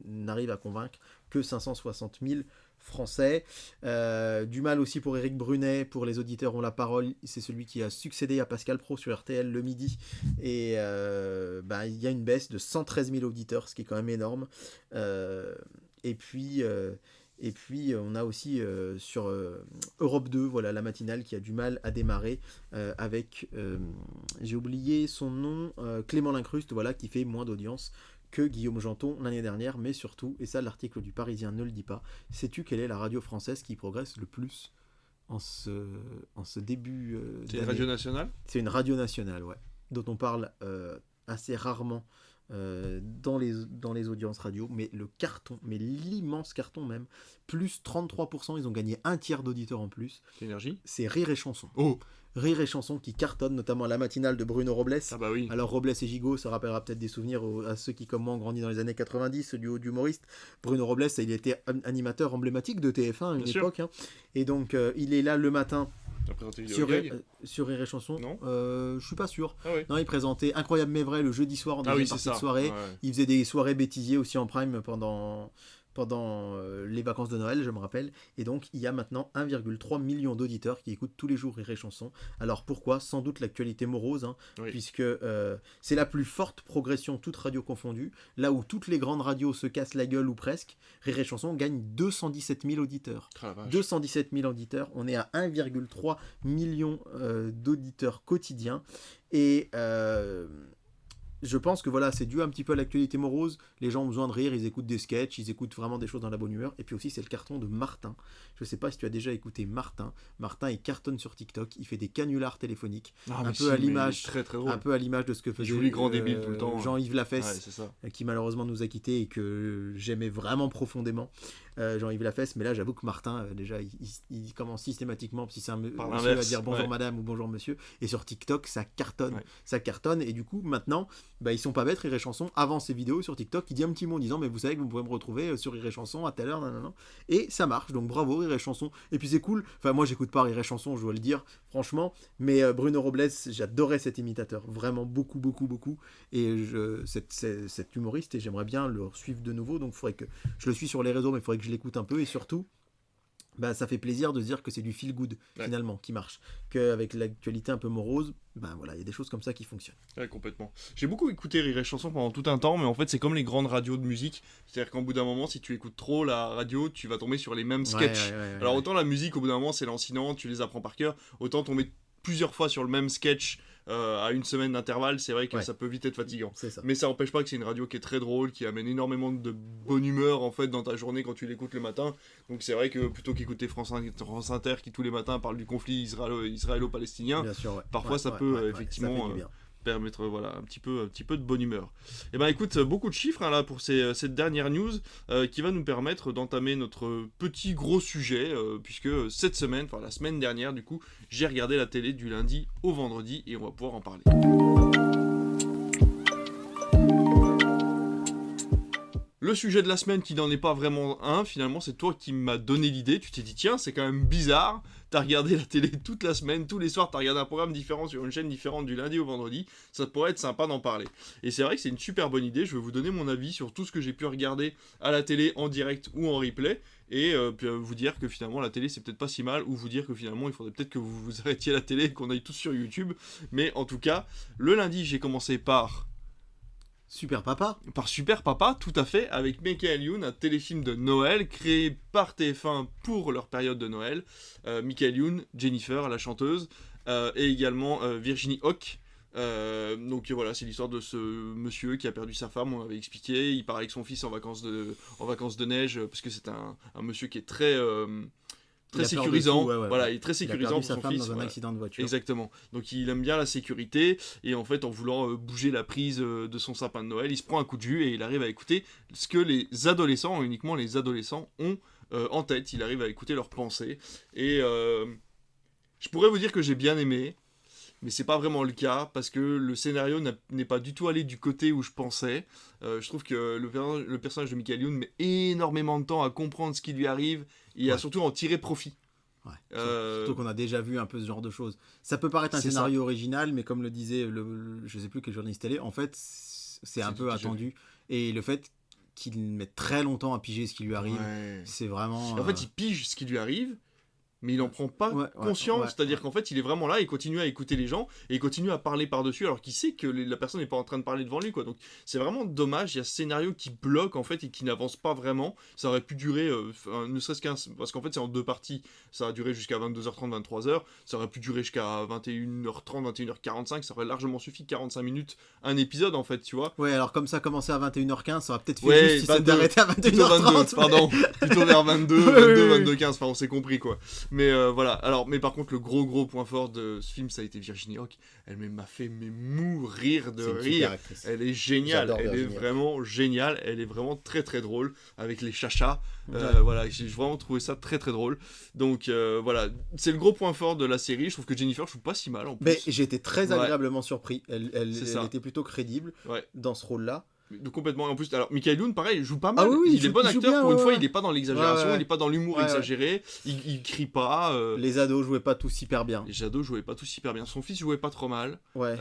n'arrive à convaincre que 560 000 Français. Du mal aussi pour Éric Brunet, pour les auditeurs ont la parole, c'est celui qui a succédé à Pascal Praud sur RTL le midi, et il y a une baisse de 113 000 auditeurs, ce qui est quand même énorme. Et puis on a aussi sur Europe 2, voilà, la matinale qui a du mal à démarrer avec, j'ai oublié son nom, Clément Lincruste, voilà, qui fait moins d'audience que Guillaume Janton l'année dernière. Mais surtout, et ça l'article du Parisien ne le dit pas, sais-tu quelle est la radio française qui progresse le plus en ce début d'année? C'est une radio nationale? C'est une radio nationale, ouais, dont on parle assez rarement dans les audiences radio, mais le carton, mais l'immense carton même, plus 33%, ils ont gagné un tiers d'auditeurs en plus. C'est Énergie? C'est Rire et Chanson. Oh, Rire et Chanson qui cartonne, notamment la matinale de Bruno Robles. Ah bah oui. Alors Robles et Gigot, ça rappellera peut-être des souvenirs à ceux qui comme moi ont grandi dans les années 90, ce duo d'humoristes. Bruno Robles, il était animateur emblématique de TF1 à une époque, hein. Et donc il est là le matin Il a présenté Vidéo Gag. Sur Rire et Chanson. Non. Je suis pas sûr. Ah ouais. Non, il présentait Incroyable mais vrai le jeudi soir en deuxième partie de soirée. Ouais. Il faisait des soirées bêtisiers aussi en prime pendant les vacances de Noël, je me rappelle. Et donc, il y a maintenant 1,3 million d'auditeurs qui écoutent tous les jours Rire et Chanson. Alors pourquoi ? Sans doute l'actualité morose, puisque c'est la plus forte progression, toute radio confondue. Là où toutes les grandes radios se cassent la gueule ou presque, Rire et Chanson gagne 217 000 auditeurs. 217 000 auditeurs, on est à 1,3 million d'auditeurs quotidiens. Et... je pense que voilà, c'est dû un petit peu à l'actualité morose. Les gens ont besoin de rire, ils écoutent des sketchs, ils écoutent vraiment des choses dans la bonne humeur. Et puis aussi, c'est le carton de Martin. Je sais pas si tu as déjà écouté Martin. Martin, il cartonne sur TikTok, il fait des canulars téléphoniques. Un peu à l'image de ce que faisait Jean-Yves Lafesse, qui malheureusement nous a quittés et que j'aimais vraiment profondément. Jean-Yves Lafesse, mais là j'avoue que Martin, déjà, il commence systématiquement, si c'est un monsieur à dire bonjour madame ou bonjour monsieur, et sur TikTok, ça cartonne, et du coup, maintenant, ils sont pas bêtes, Rire et Chanson, avant ces vidéos sur TikTok, il dit un petit mot en disant, mais vous savez que vous pouvez me retrouver sur Rire et Chanson à telle heure, et ça marche, donc bravo Rire et Chanson, et puis c'est cool, enfin moi j'écoute pas Rire et Chanson, je dois le dire, franchement, mais Bruno Robles, j'adorais cet imitateur, vraiment beaucoup, et cet humoriste, et j'aimerais bien le suivre de nouveau, donc il faudrait que, je le suis sur les réseaux, mais il faudrait que je l'écoute un peu, et surtout, ça fait plaisir de se dire que c'est du feel good finalement qui marche, qu'avec l'actualité un peu morose, voilà, il y a des choses comme ça qui fonctionnent. Ouais, complètement. J'ai beaucoup écouté Rire et Chanson pendant tout un temps, mais en fait c'est comme les grandes radios de musique, c'est-à-dire qu'au bout d'un moment, si tu écoutes trop la radio, tu vas tomber sur les mêmes sketchs. Alors autant la musique au bout d'un moment c'est lancinant, tu les apprends par cœur, autant tomber plusieurs fois sur le même sketch à une semaine d'intervalle, c'est vrai que ça peut vite être fatigant. Mais ça n'empêche pas que c'est une radio qui est très drôle, qui amène énormément de bonne humeur en fait dans ta journée quand tu l'écoutes le matin. Donc c'est vrai que plutôt qu'écouter France Inter qui tous les matins parle du conflit israélo-palestinien, parfois ça peut effectivement permettre un petit peu de bonne humeur. Et écoute, beaucoup de chiffres là pour cette dernière news qui va nous permettre d'entamer notre petit gros sujet puisque cette semaine, la semaine dernière du coup, j'ai regardé la télé du lundi au vendredi et on va pouvoir en parler. Le sujet de la semaine qui n'en est pas vraiment un, finalement c'est toi qui m'as donné l'idée, tu t'es dit tiens c'est quand même bizarre, t'as regardé la télé toute la semaine, tous les soirs t'as regardé un programme différent sur une chaîne différente du lundi au vendredi, ça pourrait être sympa d'en parler. Et c'est vrai que c'est une super bonne idée, je vais vous donner mon avis sur tout ce que j'ai pu regarder à la télé en direct ou en replay, et puis vous dire que finalement la télé c'est peut-être pas si mal, ou vous dire que finalement il faudrait peut-être que vous vous arrêtiez la télé et qu'on aille tous sur YouTube, mais en tout cas, le lundi j'ai commencé par... Super Papa, tout à fait, avec Michael Youn, un téléfilm de Noël créé par TF1 pour leur période de Noël. Michael Youn, Jennifer, la chanteuse, et également Virginie Hoc. Donc voilà, c'est l'histoire de ce monsieur qui a perdu sa femme, on avait expliqué. Il part avec son fils en vacances de neige, parce que c'est un monsieur qui est très sécurisant, il est très sécurisant pour son fils. Dans un accident de voiture. Exactement. Donc il aime bien la sécurité et en fait en voulant bouger la prise de son sapin de Noël, il se prend un coup de jus et il arrive à écouter ce que les adolescents, uniquement les adolescents, ont en tête. Il arrive à écouter leurs pensées et je pourrais vous dire que j'ai bien aimé. Mais c'est pas vraiment le cas, parce que le scénario n'est pas du tout allé du côté où je pensais. Je trouve que le personnage de Michael Youn met énormément de temps à comprendre ce qui lui arrive, et à surtout en tirer profit. Surtout qu'on a déjà vu un peu ce genre de choses. Ça peut paraître un scénario original, mais comme le disait, je sais plus quel journaliste télé, en fait, c'est un peu attendu. Et le fait qu'il mette très longtemps à piger ce qui lui arrive, c'est vraiment... En fait, il pige ce qui lui arrive, mais il n'en prend pas conscience, c'est-à-dire qu'en fait il est vraiment là, il continue à écouter les gens et il continue à parler par-dessus alors qu'il sait que la personne n'est pas en train de parler devant lui, quoi. Donc c'est vraiment dommage, il y a ce scénario qui bloque en fait et qui n'avance pas vraiment. Ça aurait pu durer ne serait-ce parce qu'en fait c'est en deux parties, ça a duré jusqu'à 22h30, 23h, ça aurait pu durer jusqu'à 21h30, 21h45, ça aurait largement suffi, 45 minutes un épisode en fait, tu vois. Ouais, alors comme ça commençait à 21h15, ça aurait peut-être fait juste si c'était arrêté à 21h30. Pardon, plutôt vers 22h15, enfin on s'est compris quoi. Mais voilà, alors, mais par contre le gros point fort de ce film ça a été Virginie Hoc. Elle m'a fait mourir de rire. Elle est géniale, elle est vraiment géniale, elle est vraiment très très drôle avec les chachas. Voilà, j'ai vraiment trouvé ça très très drôle. Donc voilà, c'est le gros point fort de la série. Je trouve que Jennifer joue pas si mal en plus. Mais j'ai été très agréablement surpris. Elle était plutôt crédible dans ce rôle-là. Complètement. En plus, alors Michael Youn, pareil, il joue pas mal. Oui, il est bon acteur. bien, pour une fois, il est pas dans l'exagération, Ouais. il est pas dans l'humour exagéré. Il crie pas. Les ados jouaient pas tous hyper bien. Les ados jouaient pas tous hyper bien. Son fils jouait pas trop mal. Ouais.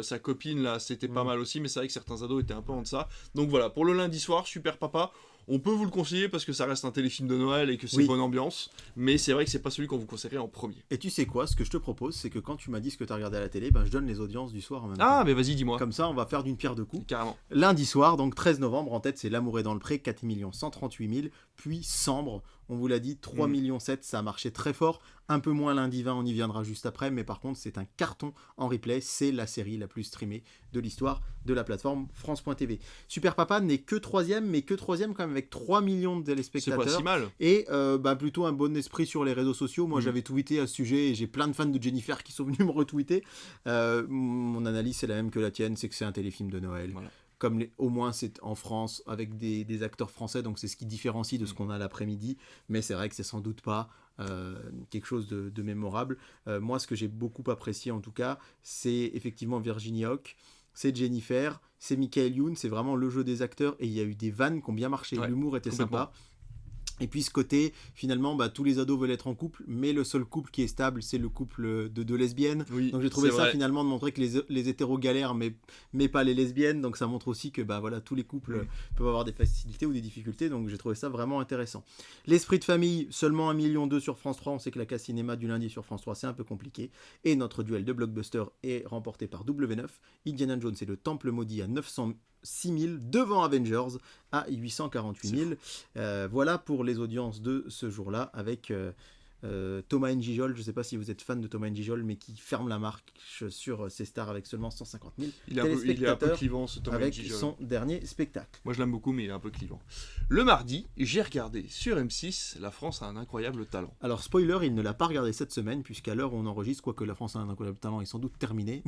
Sa copine là, c'était pas mal aussi, mais c'est vrai que certains ados étaient un peu en deçà. Donc voilà, pour le lundi soir, Super Papa. On peut vous le conseiller parce que ça reste un téléfilm de Noël et que c'est bonne ambiance, mais c'est vrai que c'est pas celui qu'on vous conseillerait en premier. Et tu sais quoi, ce que je te propose, c'est que quand tu m'as dit ce que tu as regardé à la télé, je donne les audiences du soir en même temps. Ah, mais vas-y, dis-moi. Comme ça, on va faire d'une pierre deux coups. Carrément. Lundi soir, donc 13 novembre, en tête, c'est L'amour est dans le pré, 4 138 000. Puis Sambre, on vous l'a dit, 3 millions 7, ça a marché très fort. Un peu moins lundi 20, on y viendra juste après, mais par contre, c'est un carton en replay. C'est la série la plus streamée de l'histoire de la plateforme France.tv. Super Papa n'est que troisième, mais que troisième quand même avec 3 millions de téléspectateurs. C'est pas si mal. Et plutôt un bon esprit sur les réseaux sociaux. Moi, j'avais tweeté à ce sujet et j'ai plein de fans de Jennifer qui sont venus me retweeter. Mon analyse, c'est la même que la tienne, c'est que c'est un téléfilm de Noël. Voilà. Comme au moins c'est en France avec des acteurs français, donc c'est ce qui différencie de ce qu'on a l'après-midi, mais c'est vrai que c'est sans doute pas quelque chose de mémorable. Moi, ce que j'ai beaucoup apprécié en tout cas, c'est effectivement Virginie Houck, c'est Jennifer, c'est Michael Youn, c'est vraiment le jeu des acteurs, et il y a eu des vannes qui ont bien marché, l'humour était sympa. Et puis ce côté, finalement, tous les ados veulent être en couple, mais le seul couple qui est stable, c'est le couple de deux lesbiennes. Oui, donc j'ai trouvé ça finalement de montrer que les hétéros galèrent, mais pas les lesbiennes. Donc ça montre aussi que tous les couples peuvent avoir des facilités ou des difficultés. Donc j'ai trouvé ça vraiment intéressant. L'esprit de famille, seulement 1,2 million sur France 3. On sait que la case cinéma du lundi sur France 3, c'est un peu compliqué. Et notre duel de blockbuster est remporté par W9. Indiana Jones et le Temple Maudit à 906 000 devant Avengers à 848 000. Voilà pour les audiences de ce jour-là avec Thomas N'Gijol. Je ne sais pas si vous êtes fan de Thomas N'Gijol, mais qui ferme la marque sur ses stars avec seulement 150 000 téléspectateurs. Il est un peu clivant, ce Thomas avec N'Gijol. Son dernier spectacle. Moi je l'aime beaucoup, mais il est un peu clivant. Le mardi, j'ai regardé sur M6 La France a un incroyable talent. Alors spoiler, il ne l'a pas regardé cette semaine, puisqu'à l'heure où on enregistre, quoique La France a un incroyable talent est sans doute terminé.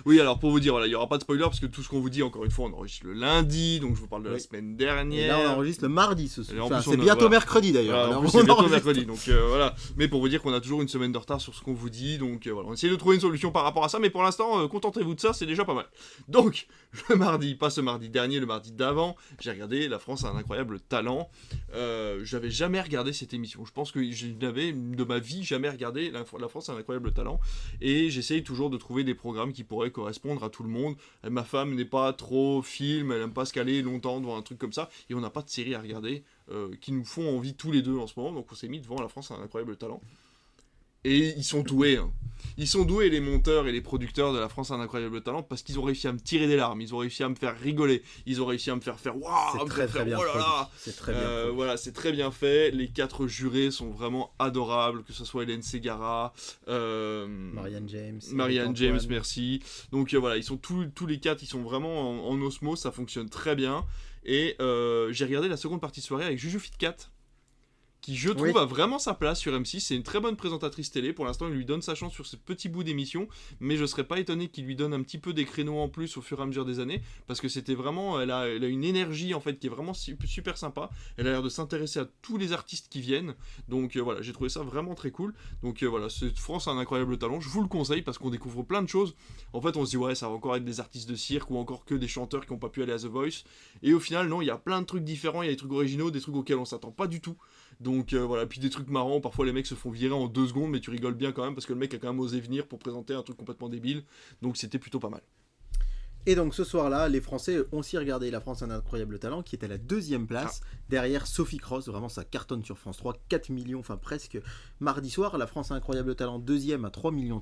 Oui, alors pour vous dire, voilà, il n'y aura pas de spoiler, parce que tout ce qu'on vous dit, encore une fois, on enregistre le lundi, donc je vous parle de la semaine dernière. Et là on enregistre le mardi ce soir. Enfin, c'est bientôt mercredi d'ailleurs. Voilà, c'est bientôt mercredi, donc voilà. Mais pour vous dire qu'on a toujours une semaine de retard sur ce qu'on vous dit, donc voilà, on essaie de trouver une solution par rapport à ça, mais pour l'instant, contentez-vous de ça, c'est déjà pas mal. Donc, le mardi, pas ce mardi dernier, le mardi d'avant, j'ai regardé La France a un incroyable talent. J'avais jamais regardé cette émission. Je pense que je n'avais de ma vie jamais regardé La France a un incroyable talent. Et j'essaye toujours de trouver des programmes qui pourraient correspondre à tout le monde. Ma femme n'est pas trop film, elle aime pas se caler longtemps devant un truc comme ça. Et on n'a pas de séries à regarder qui nous font envie tous les deux en ce moment. Donc on s'est mis devant La France a un incroyable talent. Et ils sont doués, hein. Ils sont doués, les monteurs et les producteurs de La France a un incroyable talent, parce qu'ils ont réussi à me tirer des larmes, ils ont réussi à me faire rigoler, ils ont réussi à me faire waouh, c'est très bien produit. C'est très bien voilà, c'est très bien fait. Les 4 jurés sont vraiment adorables, que ce soit Hélène Ségara, Marianne James, merci. Donc voilà, ils sont tous les 4, ils sont vraiment en osmose, ça fonctionne très bien. Et j'ai regardé la seconde partie de soirée avec Juju Fitcat, qui je trouve a vraiment sa place sur M6. C'est une très bonne présentatrice télé. Pour l'instant, il lui donne sa chance sur ce petit bout d'émission, mais je serais pas étonné qu'il lui donne un petit peu des créneaux en plus au fur et à mesure des années, parce que c'était vraiment, elle a une énergie en fait qui est vraiment super sympa. Elle a l'air de s'intéresser à tous les artistes qui viennent. Donc voilà, j'ai trouvé ça vraiment très cool. Donc voilà, France a un incroyable talent. Je vous le conseille parce qu'on découvre plein de choses. En fait, on se dit ouais, ça va encore être des artistes de cirque ou encore que des chanteurs qui n'ont pas pu aller à The Voice. Et au final, non, il y a plein de trucs différents. Il y a des trucs originaux, des trucs auxquels on s'attend pas du tout. Donc voilà, puis des trucs marrants, parfois les mecs se font virer en 2 secondes, mais tu rigoles bien quand même, parce que le mec a quand même osé venir pour présenter un truc complètement débile, donc c'était plutôt pas mal. Et donc ce soir-là, les Français ont aussi regardé La France a un incroyable talent, qui est à la 2e place, derrière Sophie Cross, vraiment ça cartonne sur France 3, 4 millions, enfin presque. Mardi soir, La France a un incroyable talent, 2e à 3,3 millions.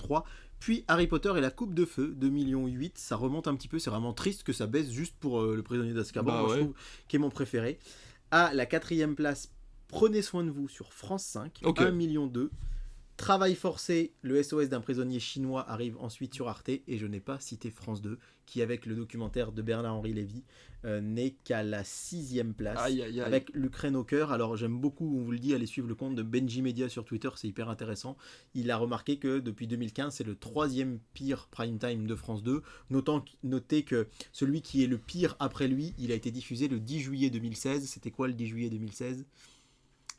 Puis Harry Potter et la Coupe de Feu, 2,8 millions, ça remonte un petit peu, c'est vraiment triste que ça baisse juste pour le prisonnier d'Azkaban, moi je trouve, qui est mon préféré. À la 4e place, Prenez soin de vous sur France 5, 1,2 million. Travail forcé, le SOS d'un prisonnier chinois arrive ensuite sur Arte, et je n'ai pas cité France 2, qui avec le documentaire de Bernard-Henri Lévy n'est qu'à la 6e place, avec l'Ukraine au cœur. Alors j'aime beaucoup, on vous le dit, allez suivre le compte de Benji Media sur Twitter, c'est hyper intéressant. Il a remarqué que depuis 2015, c'est le 3e pire prime time de France 2. Notez que celui qui est le pire après lui, il a été diffusé le 10 juillet 2016. C'était quoi le 10 juillet 2016 ?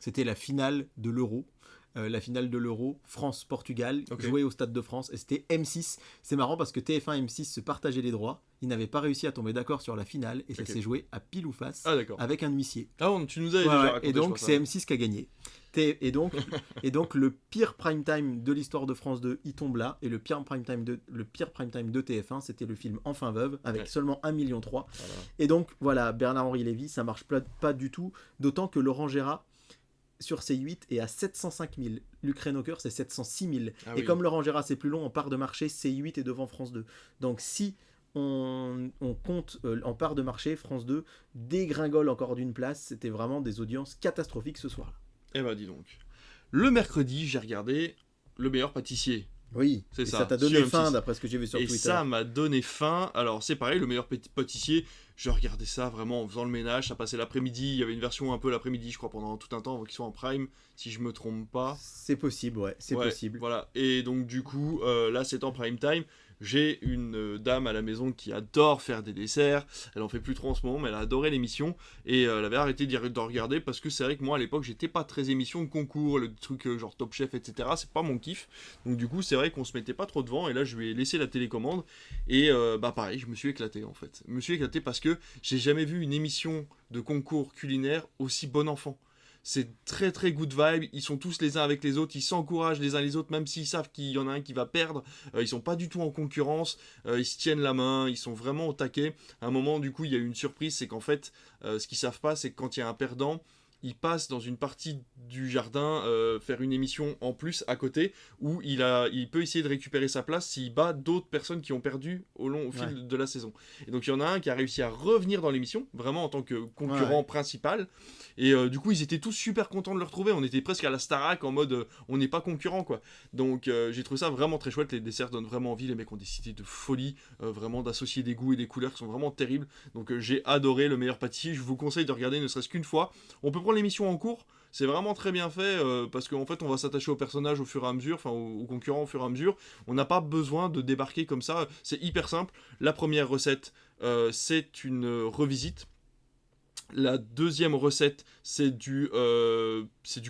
C'était la finale de l'Euro. la finale de l'Euro, France-Portugal, Ok. jouée au Stade de France, et c'était M6. C'est marrant parce que TF1 et M6 se partageaient les droits, ils n'avaient pas réussi à tomber d'accord sur la finale, et ça Ok. s'est joué à pile ou face, Ah d'accord. avec un huissier. Ah bon, tu nous avais Ouais, déjà ouais, raconté. et je donc crois, c'est ça. M6 qui a gagné. Et donc, le pire prime time de l'histoire de France 2, il tombe là. Et le pire prime time de TF1, c'était le film Enfin Veuve, avec Ouais. seulement 1,3 million. Voilà. Et donc, voilà, Bernard-Henri Lévy, ça marche pas du tout. D'autant que Laurent Gérard, sur C8, est à 705 000. Luc Renocker, c'est 706 000. Ah Et oui. comme Laurent Gérard, c'est plus long, en part de marché, C8 est devant France 2. Donc, si on compte en part de marché, France 2 dégringole encore d'une place. C'était vraiment des audiences catastrophiques ce soir-là. Eh ben dis donc. Le mercredi, j'ai regardé Le meilleur pâtissier. Oui, C'est et ça, ça t'a sur donné M6. faim d'après ce que j'ai vu sur Et Twitter. ça m'a donné faim. Alors c'est pareil, Le meilleur pâtissier, je regardais ça vraiment en faisant le ménage. Ça passait l'après-midi, il y avait une version un peu l'après-midi, je crois, pendant tout un temps avant qu'il soit en prime, si je me trompe pas. C'est possible, ouais, c'est Ouais, possible. Voilà. Et donc du coup, là c'est en prime time. J'ai une dame à la maison qui adore faire des desserts. Elle en fait plus trop en ce moment, mais elle a adoré l'émission. Et elle avait arrêté de regarder parce que c'est vrai que moi à l'époque j'étais pas très émission de concours, le truc genre Top Chef, etc. C'est pas mon kiff. Donc du coup c'est vrai qu'on se mettait pas trop devant. Et là je lui ai laissé la télécommande. Et bah pareil, je me suis éclaté en fait. Je me suis éclaté parce que j'ai jamais vu une émission de concours culinaire aussi bon enfant. C'est très très good vibe, ils sont tous les uns avec les autres, ils s'encouragent les uns les autres, même s'ils savent qu'il y en a un qui va perdre, ils sont pas du tout en concurrence, ils se tiennent la main, ils sont vraiment au taquet. À un moment, du coup, il y a eu une surprise, c'est qu'en fait, ce qu'ils savent pas, c'est que quand il y a un perdant, il passe dans une partie du jardin faire une émission en plus à côté où il peut essayer de récupérer sa place s'il bat d'autres personnes qui ont perdu au fil de la saison. Et donc il y en a un qui a réussi à revenir dans l'émission, vraiment en tant que concurrent principal. Et du coup ils étaient tous super contents de le retrouver. On était presque à la Starac en mode on n'est pas concurrent quoi. Donc j'ai trouvé ça vraiment très chouette. Les desserts donnent vraiment envie. Les mecs ont des idées de folie, vraiment d'associer des goûts et des couleurs qui sont vraiment terribles. Donc j'ai adoré Le meilleur pâtissier. Je vous conseille de regarder ne serait-ce qu'une fois. On peut prendre l'émission en cours, c'est vraiment très bien fait parce qu'en fait on va s'attacher aux personnages au fur et à mesure, enfin aux concurrents au fur et à mesure. On n'a pas besoin de débarquer comme ça, c'est hyper simple. La première recette, c'est une revisite. La deuxième recette, c'est du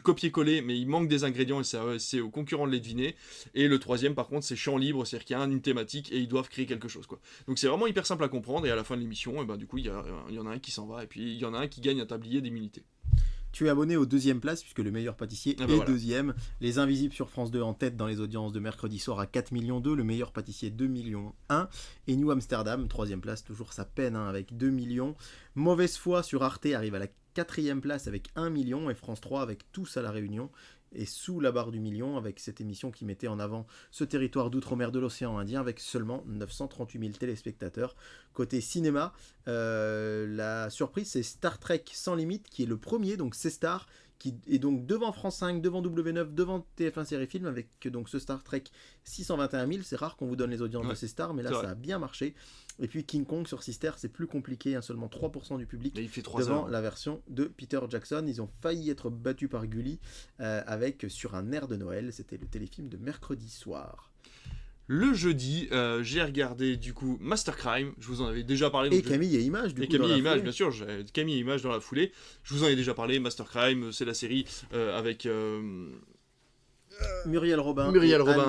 copier-coller, mais il manque des ingrédients et c'est aux concurrents de les deviner. Et le troisième, par contre, c'est champ libre, c'est-à-dire qu'il y a une thématique et ils doivent créer quelque chose, quoi. Donc c'est vraiment hyper simple à comprendre. Et à la fin de l'émission, et ben, du coup, il y en a un qui s'en va et puis il y en a un qui gagne un tablier d'immunité. Tu es abonné aux deuxième place, puisque le meilleur pâtissier est voilà. deuxième. Les Invisibles sur France 2 en tête dans les audiences de mercredi soir à 4,2 millions. Le meilleur pâtissier 2,1 millions. Et New Amsterdam, troisième place, toujours sa peine avec 2 millions. Mauvaise foi sur Arte arrive à la quatrième place avec 1 million. Et France 3 avec Tous à la Réunion et sous la barre du million avec cette émission qui mettait en avant ce territoire d'outre-mer de l'océan Indien avec seulement 938 000 téléspectateurs. Côté cinéma, la surprise c'est Star Trek Sans Limite qui est le premier, donc c'est Star qui est donc devant France 5, devant W9, devant TF1 Série Film avec donc ce Star Trek 621 000. C'est rare qu'on vous donne les audiences de ces stars, mais là ça a bien marché. Et puis King Kong sur Sister, c'est plus compliqué, hein, seulement 3% du public il fait 3 devant heures. la version de Peter Jackson. Ils ont failli être battus par Gulli avec Sur un air de Noël. C'était le téléfilm de mercredi soir. Le jeudi, j'ai regardé du coup Master Crime, je vous en avais déjà parlé. Et Camille et Images, du coup. Et Camille et Images, bien sûr, Camille et Images dans la foulée. Je vous en ai déjà parlé, Master Crime, c'est la série avec Muriel Robin.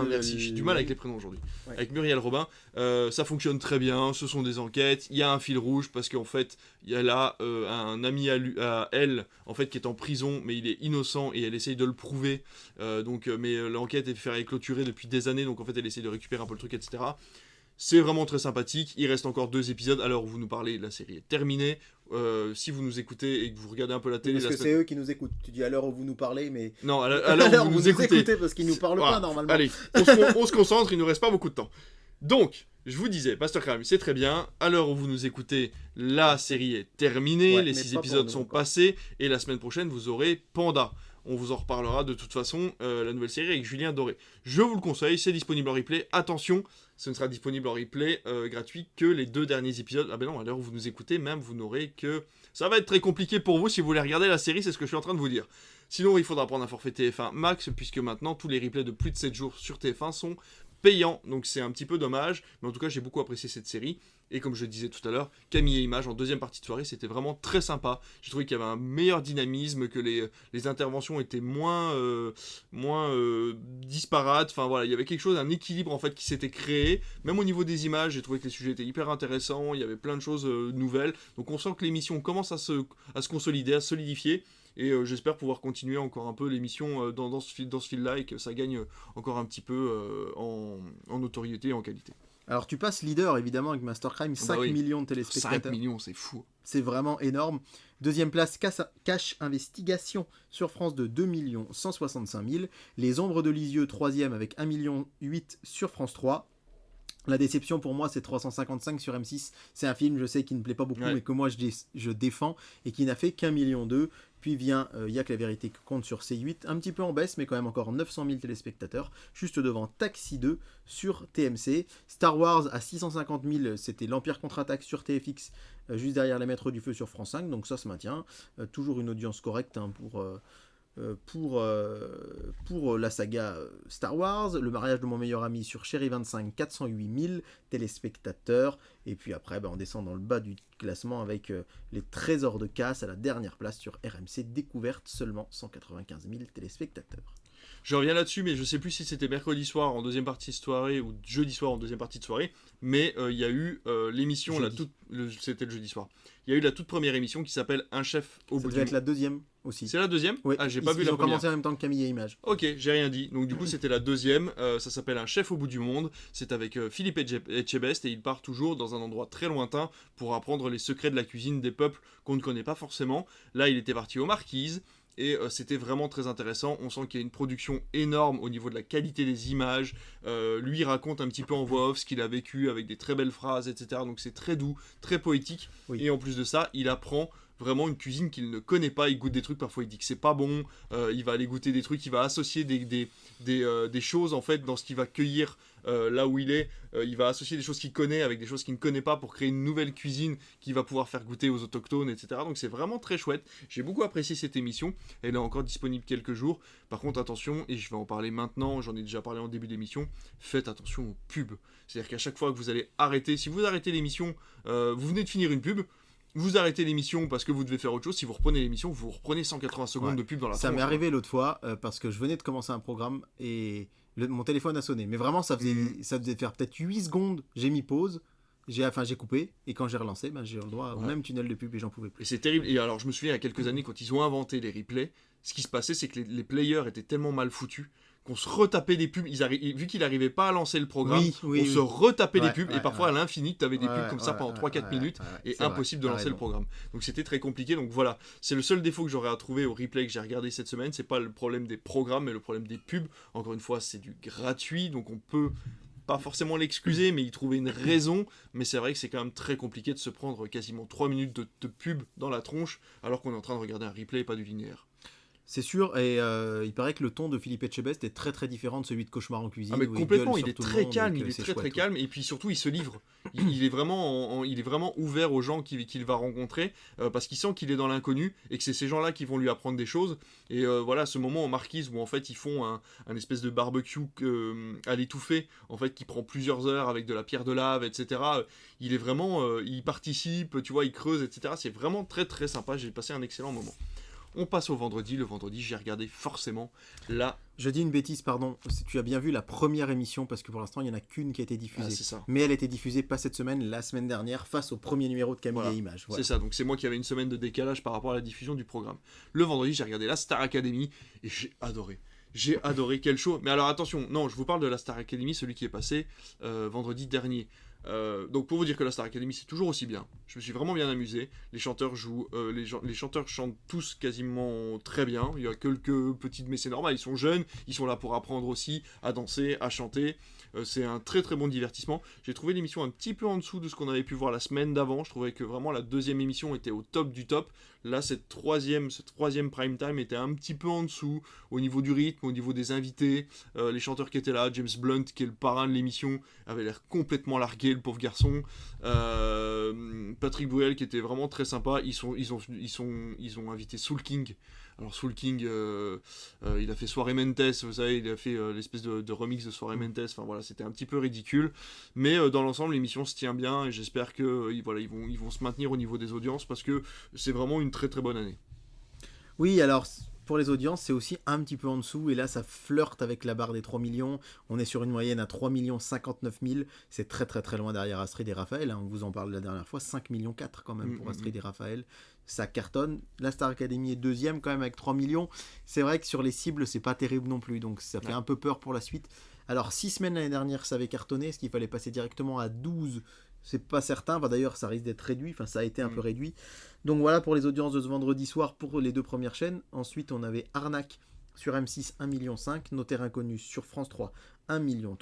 Merci, j'ai du mal avec les prénoms aujourd'hui. Ouais. Avec Muriel Robin, ça fonctionne très bien, ce sont des enquêtes, il y a un fil rouge parce qu'en fait, il y a là un ami à elle, en fait, qui est en prison, mais il est innocent et elle essaye de le prouver. Mais l'enquête est clôturée depuis des années, donc en fait, elle essaye de récupérer un peu le truc, etc. C'est vraiment très sympathique. Il reste encore 2 épisodes. À l'heure où vous nous parlez, la série est terminée. Si vous nous écoutez et que vous regardez un peu la télé... Parce que c'est eux qui nous écoutent. Tu dis à l'heure où vous nous parlez, mais... Non, à l'heure où vous nous écoutez. Parce qu'ils nous parlent pas, normalement. Allez, on se concentre, il nous reste pas beaucoup de temps. Donc, je vous disais, Master Crime, c'est très bien. À l'heure où vous nous écoutez, la série est terminée. Les 6 épisodes sont passés. Et la semaine prochaine, vous aurez Panda. On vous en reparlera de toute façon, la nouvelle série avec Julien Doré. Je vous le conseille, c'est disponible en replay. Attention, ce ne sera disponible en replay gratuit que les 2 derniers épisodes. Ah ben non, à l'heure où vous nous écoutez, même vous n'aurez que... Ça va être très compliqué pour vous si vous voulez regarder la série, c'est ce que je suis en train de vous dire. Sinon, il faudra prendre un forfait TF1 Max, puisque maintenant, tous les replays de plus de 7 jours sur TF1 sont payant, donc c'est un petit peu dommage, mais en tout cas j'ai beaucoup apprécié cette série. Et comme je le disais tout à l'heure, Camille et Images en deuxième partie de soirée, c'était vraiment très sympa. J'ai trouvé qu'il y avait un meilleur dynamisme, que les interventions étaient moins disparates. Enfin voilà, il y avait quelque chose, un équilibre en fait qui s'était créé. Même au niveau des images, j'ai trouvé que les sujets étaient hyper intéressants. Il y avait plein de choses nouvelles. Donc on sent que l'émission commence à se consolider, à se solidifier. Et j'espère pouvoir continuer encore un peu l'émission dans ce fil-là et que ça gagne encore un petit peu en notoriété et en qualité. Alors tu passes leader évidemment avec Mastercrime, 5 millions de téléspectateurs. 5 millions, c'est fou. C'est vraiment énorme. Deuxième place, Cache Investigation sur France de 2 165 000. Les Ombres de Lisieux, troisième avec 1,8 million sur France 3. La déception pour moi, c'est 355 sur M6. C'est un film, je sais, qui ne plaît pas beaucoup, mais que moi je défends et qui n'a fait qu'1,2 million. Puis vient Y'a que la vérité qui compte sur C8, un petit peu en baisse, mais quand même encore 900 000 téléspectateurs, juste devant Taxi 2 sur TMC. Star Wars à 650 000, c'était l'Empire contre-attaque sur TFX, juste derrière Les Maîtres du Feu sur France 5, donc ça se maintient. Toujours une audience correcte pour la saga Star Wars. Le mariage de mon meilleur ami sur Chéri 25, 408 000 téléspectateurs. Et puis après, on descend dans le bas du classement avec les Trésors de Casse à la dernière place sur RMC Découverte, seulement 195 000 téléspectateurs. Je reviens là-dessus, mais je sais plus si c'était mercredi soir en deuxième partie de soirée ou jeudi soir en deuxième partie de soirée, mais il y a eu l'émission, c'était le jeudi soir. Il y a eu la toute première émission qui s'appelle Un chef au bout du monde. Ça devait être la deuxième aussi. C'est la deuxième ? Oui. Ah, j'ai pas vu la première. Ils ont commencé en même temps que Camille et Images. Ok, j'ai rien dit. Donc du coup, c'était la deuxième. Ça s'appelle Un chef au bout du monde. C'est avec Philippe Etchebest et il part toujours dans un endroit très lointain pour apprendre les secrets de la cuisine des peuples qu'on ne connaît pas forcément. Là, il était parti aux Marquises. Et c'était vraiment très intéressant. On sent qu'il y a une production énorme au niveau de la qualité des images. Lui il raconte un petit peu en voix off ce qu'il a vécu avec des très belles phrases, etc. Donc c'est très doux, très poétique. Oui. Et en plus de ça, il apprend vraiment une cuisine qu'il ne connaît pas. Il goûte des trucs, parfois il dit que c'est pas bon. Il va aller goûter des trucs, il va associer des choses en fait dans ce qu'il va cueillir là où il est. Il va associer des choses qu'il connaît avec des choses qu'il ne connaît pas pour créer une nouvelle cuisine qu'il va pouvoir faire goûter aux autochtones, etc. Donc c'est vraiment très chouette. J'ai beaucoup apprécié cette émission. Elle est encore disponible quelques jours. Par contre, attention, et je vais en parler maintenant, j'en ai déjà parlé en début d'émission, faites attention aux pubs. C'est-à-dire qu'à chaque fois que vous allez arrêter, si vous arrêtez l'émission, vous venez de finir une pub, vous arrêtez l'émission parce que vous devez faire autre chose. Si vous reprenez l'émission, vous reprenez 180 secondes de pub dans la tronche. Ça m'est arrivé l'autre fois parce que je venais de commencer un programme et mon téléphone a sonné. Mais vraiment, ça faisait faire peut-être 8 secondes. J'ai mis pause. J'ai coupé. Et quand j'ai relancé, j'ai eu le droit au même tunnel de pub et j'en pouvais plus. Et c'est terrible. Et alors, je me souviens il y a quelques années, quand ils ont inventé les replays, ce qui se passait, c'est que les players étaient tellement mal foutus qu'on se retapait des pubs. Vu qu'il n'arrivait pas à lancer le programme, se retapait les pubs. Et parfois, à l'infini, tu avais des pubs comme ça pendant 3-4 minutes. Et impossible de lancer le programme. Donc c'était très compliqué. Donc voilà, c'est le seul défaut que j'aurais à trouver au replay que j'ai regardé cette semaine. C'est pas le problème des programmes, mais le problème des pubs. Encore une fois, c'est du gratuit. Donc on peut pas forcément l'excuser, mais y trouver une raison. Mais c'est vrai que c'est quand même très compliqué de se prendre quasiment 3 minutes de pub dans la tronche alors qu'on est en train de regarder un replay et pas du linéaire. C'est sûr, et il paraît que le ton de Philippe Etchebest est très très différent de celui de Cauchemar en cuisine. Ah mais complètement, il est très calme, il est très calme, et puis surtout il se livre. Il est vraiment ouvert aux gens qu'il va rencontrer, parce qu'il sent qu'il est dans l'inconnu, et que c'est ces gens-là qui vont lui apprendre des choses. Et voilà, ce moment en Marquise où en fait ils font un espèce de barbecue à l'étouffée, en fait qui prend plusieurs heures avec de la pierre de lave, etc. Il est vraiment, il participe, tu vois, il creuse, etc. C'est vraiment très très sympa, j'ai passé un excellent moment. On passe au vendredi. Le vendredi, j'ai regardé forcément la... Je dis une bêtise, pardon. Tu as bien vu la première émission, parce que pour l'instant, il n'y en a qu'une qui a été diffusée. Ah, c'est ça. Mais elle a été diffusée pas cette semaine, la semaine dernière, face au premier numéro de Camille et Images. Voilà. C'est ça, donc c'est moi qui avais une semaine de décalage par rapport à la diffusion du programme. Le vendredi, j'ai regardé la Star Academy, et j'ai adoré. J'ai adoré, quel show. Mais alors attention, non, je vous parle de la Star Academy, celui qui est passé vendredi dernier. Donc pour vous dire que la Star Academy c'est toujours aussi bien, je me suis vraiment bien amusé. Les chanteurs jouent, les chanteurs chantent tous quasiment très bien. Il y a quelques petites, mais c'est normal, ils sont jeunes, ils sont là pour apprendre aussi à danser, à chanter. C'est un très très bon divertissement. J'ai trouvé l'émission un petit peu en dessous de ce qu'on avait pu voir la semaine d'avant. Je trouvais que vraiment la deuxième émission était au top du top. Là cette troisième prime time était un petit peu en dessous au niveau du rythme, au niveau des invités. Les chanteurs qui étaient là, James Blunt qui est le parrain de l'émission, avait l'air complètement largué, le pauvre garçon. Patrick Bruel qui était vraiment très sympa. Ils ont invité Soul King Alors Soul King, il a fait Soirée Mentes, vous savez, il a fait l'espèce de remix de Soirée Mentes, enfin voilà, c'était un petit peu ridicule, mais dans l'ensemble l'émission se tient bien et j'espère que voilà, ils vont se maintenir au niveau des audiences parce que c'est vraiment une très très bonne année. Oui, alors pour les audiences, c'est aussi un petit peu en dessous, et là ça flirte avec la barre des 3 millions. On est sur une moyenne à 3 59 000, c'est très très très loin derrière Astrid et Raphaël, hein. On vous en parle la dernière fois, 5 millions 4 quand même pour Astrid et Raphaël, ça cartonne. La Star Academy est deuxième quand même avec 3 millions. C'est vrai que sur les cibles, c'est pas terrible non plus, donc ça fait un peu peur pour la suite. Alors 6 semaines l'année dernière, ça avait cartonné, est-ce qu'il fallait passer directement à 12? C'est pas certain, enfin, d'ailleurs ça risque d'être réduit, enfin ça a été un peu réduit. Donc voilà pour les audiences de ce vendredi soir pour les deux premières chaînes. Ensuite on avait Arnaque sur M6 1,5 million, Notaire Inconnu sur France 3 1,3 million,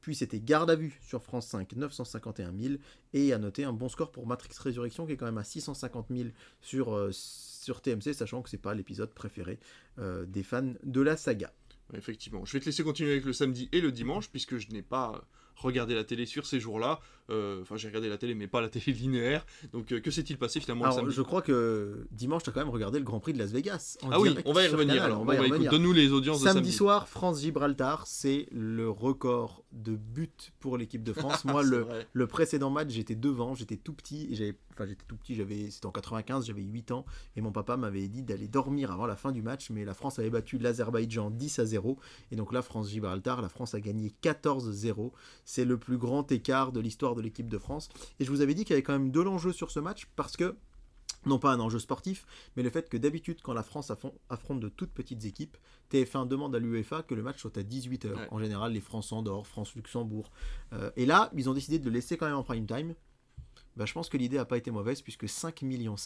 puis c'était Garde à Vue sur France 5 951 000, et à noter un bon score pour Matrix Résurrection qui est quand même à 650 000 sur TMC, sachant que c'est pas l'épisode préféré des fans de la saga. Effectivement, je vais te laisser continuer avec le samedi et le dimanche puisque je n'ai pas regardé la télé sur ces jours-là. Enfin, j'ai regardé la télé, mais pas la télé linéaire. Donc, que s'est-il passé finalement le samedi ? Je crois que dimanche, tu as quand même regardé le Grand Prix de Las Vegas. Oui, on va y revenir. Alors, écoute, donne-nous les audiences de samedi. Samedi soir, France-Gibraltar, c'est le record de buts pour l'équipe de France. Moi, le précédent match, j'étais devant, j'étais tout petit. C'était en 95, j'avais 8 ans. Et mon papa m'avait dit d'aller dormir avant la fin du match. Mais la France avait battu l'Azerbaïdjan 10-0. Et donc là, France-Gibraltar, la France a gagné 14-0. C'est le plus grand écart de l'histoire de l'équipe de France. Et je vous avais dit qu'il y avait quand même de l'enjeu sur ce match parce que, non pas un enjeu sportif, mais le fait que d'habitude, quand la France affronte de toutes petites équipes, TF1 demande à l'UEFA que le match soit à 18h. Ouais. En général, les France-Andorre, France-Luxembourg. Et là, ils ont décidé de le laisser quand même en prime time. Je pense que l'idée n'a pas été mauvaise puisque 5,7 millions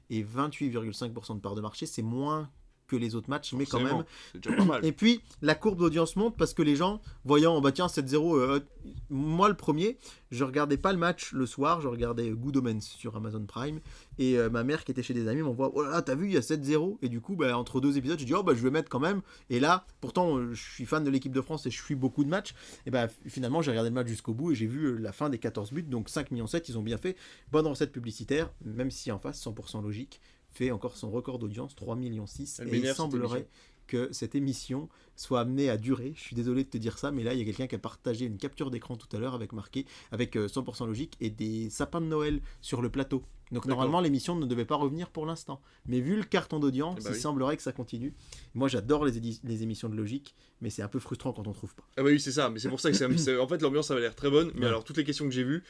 et 28,5% de part de marché, c'est moins que les autres matchs, mais quand même. C'est déjà pas mal. Et puis, la courbe d'audience monte parce que les gens, voyant, tiens, 7-0, moi le premier, je regardais pas le match le soir, je regardais Good Omens sur Amazon Prime, et ma mère qui était chez des amis m'envoie, oh là là, t'as vu, il y a 7-0, et du coup, entre deux épisodes, je dis, je vais mettre quand même, et là, pourtant, je suis fan de l'équipe de France et je suis beaucoup de matchs, et finalement, j'ai regardé le match jusqu'au bout, et j'ai vu la fin des 14 buts, donc 5,7 millions, ils ont bien fait, bonne recette publicitaire, même si en face, 100% logique, fait encore son record d'audience, 3,6 millions, et il semblerait que cette émission soit amenée à durer. Je suis désolé de te dire ça, mais là, il y a quelqu'un qui a partagé une capture d'écran tout à l'heure avec 100% logique et des sapins de Noël sur le plateau. Donc normalement, l'émission ne devait pas revenir pour l'instant. Mais vu le carton d'audience, il semblerait que ça continue. Moi, j'adore les émissions de logique, mais c'est un peu frustrant quand on ne trouve pas. Ah bah oui, c'est ça. Mais c'est pour ça que en fait, l'ambiance avait l'air très bonne. Mais alors, toutes les questions que j'ai vues,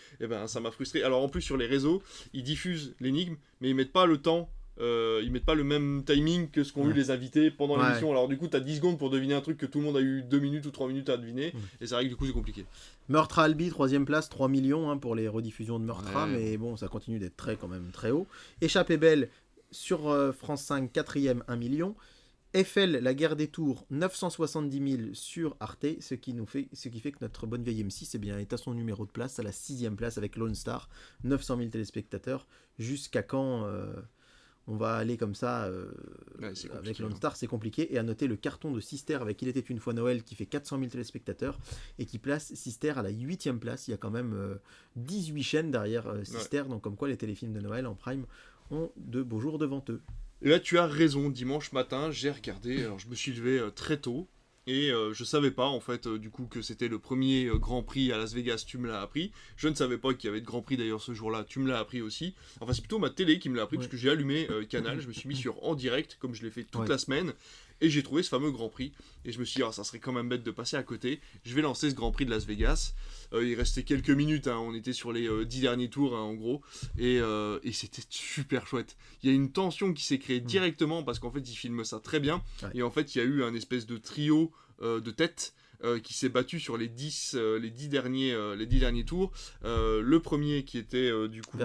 ça m'a frustré. Alors en plus, sur les réseaux, ils diffusent l'énigme, mais ils mettent pas le temps. Ils mettent pas le même timing que ce qu'ont eu les invités pendant l'émission. Alors du coup t'as 10 secondes pour deviner un truc que tout le monde a eu 2 minutes ou 3 minutes à deviner, et c'est vrai que du coup c'est compliqué. Meurtre à Albi, 3ème place, 3 millions pour les rediffusions de Meurtre à, mais bon, ça continue d'être quand même très haut. Échappée belle sur France 5, 4ème, 1 million. Eiffel, la guerre des tours, 970 000 sur Arte, ce qui fait que notre bonne vieille M6 est à son numéro de place, à la 6ème place avec Lone Star, 900 000 téléspectateurs. Jusqu'à quand on va aller comme ça avec Lone Star, c'est compliqué. Et à noter le carton de Sister avec Il était une fois Noël qui fait 400 000 téléspectateurs et qui place Sister à la 8ème place. Il y a quand même 18 chaînes derrière Sister, donc comme quoi les téléfilms de Noël en prime ont de beaux jours devant eux. Et là tu as raison, dimanche matin j'ai regardé, alors je me suis levé très tôt. Et je savais pas en fait du coup que c'était le premier Grand Prix à Las Vegas, tu me l'as appris. Je ne savais pas qu'il y avait de Grand Prix d'ailleurs ce jour-là, tu me l'as appris aussi. Enfin c'est plutôt ma télé qui me l'a appris parce que j'ai allumé Canal, je me suis mis sur En Direct comme je l'ai fait toute la semaine. Et j'ai trouvé ce fameux Grand Prix. Et je me suis dit, ça serait quand même bête de passer à côté. Je vais lancer ce Grand Prix de Las Vegas. Il restait quelques minutes, on était sur les 10 derniers tours en gros. Et c'était super chouette. Il y a une tension qui s'est créée directement parce qu'en fait, ils filment ça très bien. Ouais. Et en fait, il y a eu un espèce de trio de têtes. Qui s'est battu sur les 10 derniers tours. Le premier qui était du coup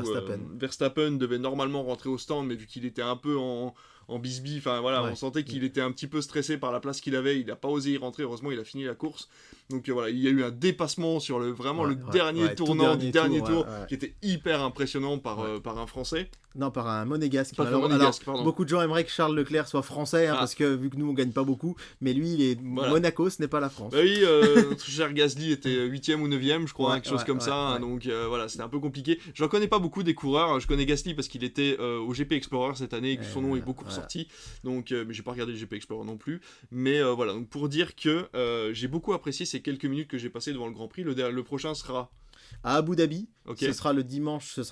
Verstappen devait normalement rentrer au stand, mais vu qu'il était un peu en bisbille, on sentait qu'il était un petit peu stressé par la place qu'il avait, il n'a pas osé y rentrer, heureusement il a fini la course. Donc il y a eu un dépassement sur le dernier tournant du dernier tour qui était hyper impressionnant par un Français. Non, par un Monégasque. Alors, beaucoup de gens aimeraient que Charles Leclerc soit français, parce que vu que nous on gagne pas beaucoup, mais lui il est Monaco, ce n'est pas la France. Oui, notre cher Gasly était 8ème ou 9ème, je crois, quelque chose comme ça. Donc c'était un peu compliqué. Je ne connais pas beaucoup des coureurs. Je connais Gasly parce qu'il était au GP Explorer cette année et que son nom est beaucoup sorti. Donc, mais j'ai pas regardé le GP Explorer non plus. Mais voilà, donc pour dire que j'ai beaucoup apprécié ces quelques minutes que j'ai passées devant le Grand Prix. Le prochain sera à Abu Dhabi. Okay. Ce sera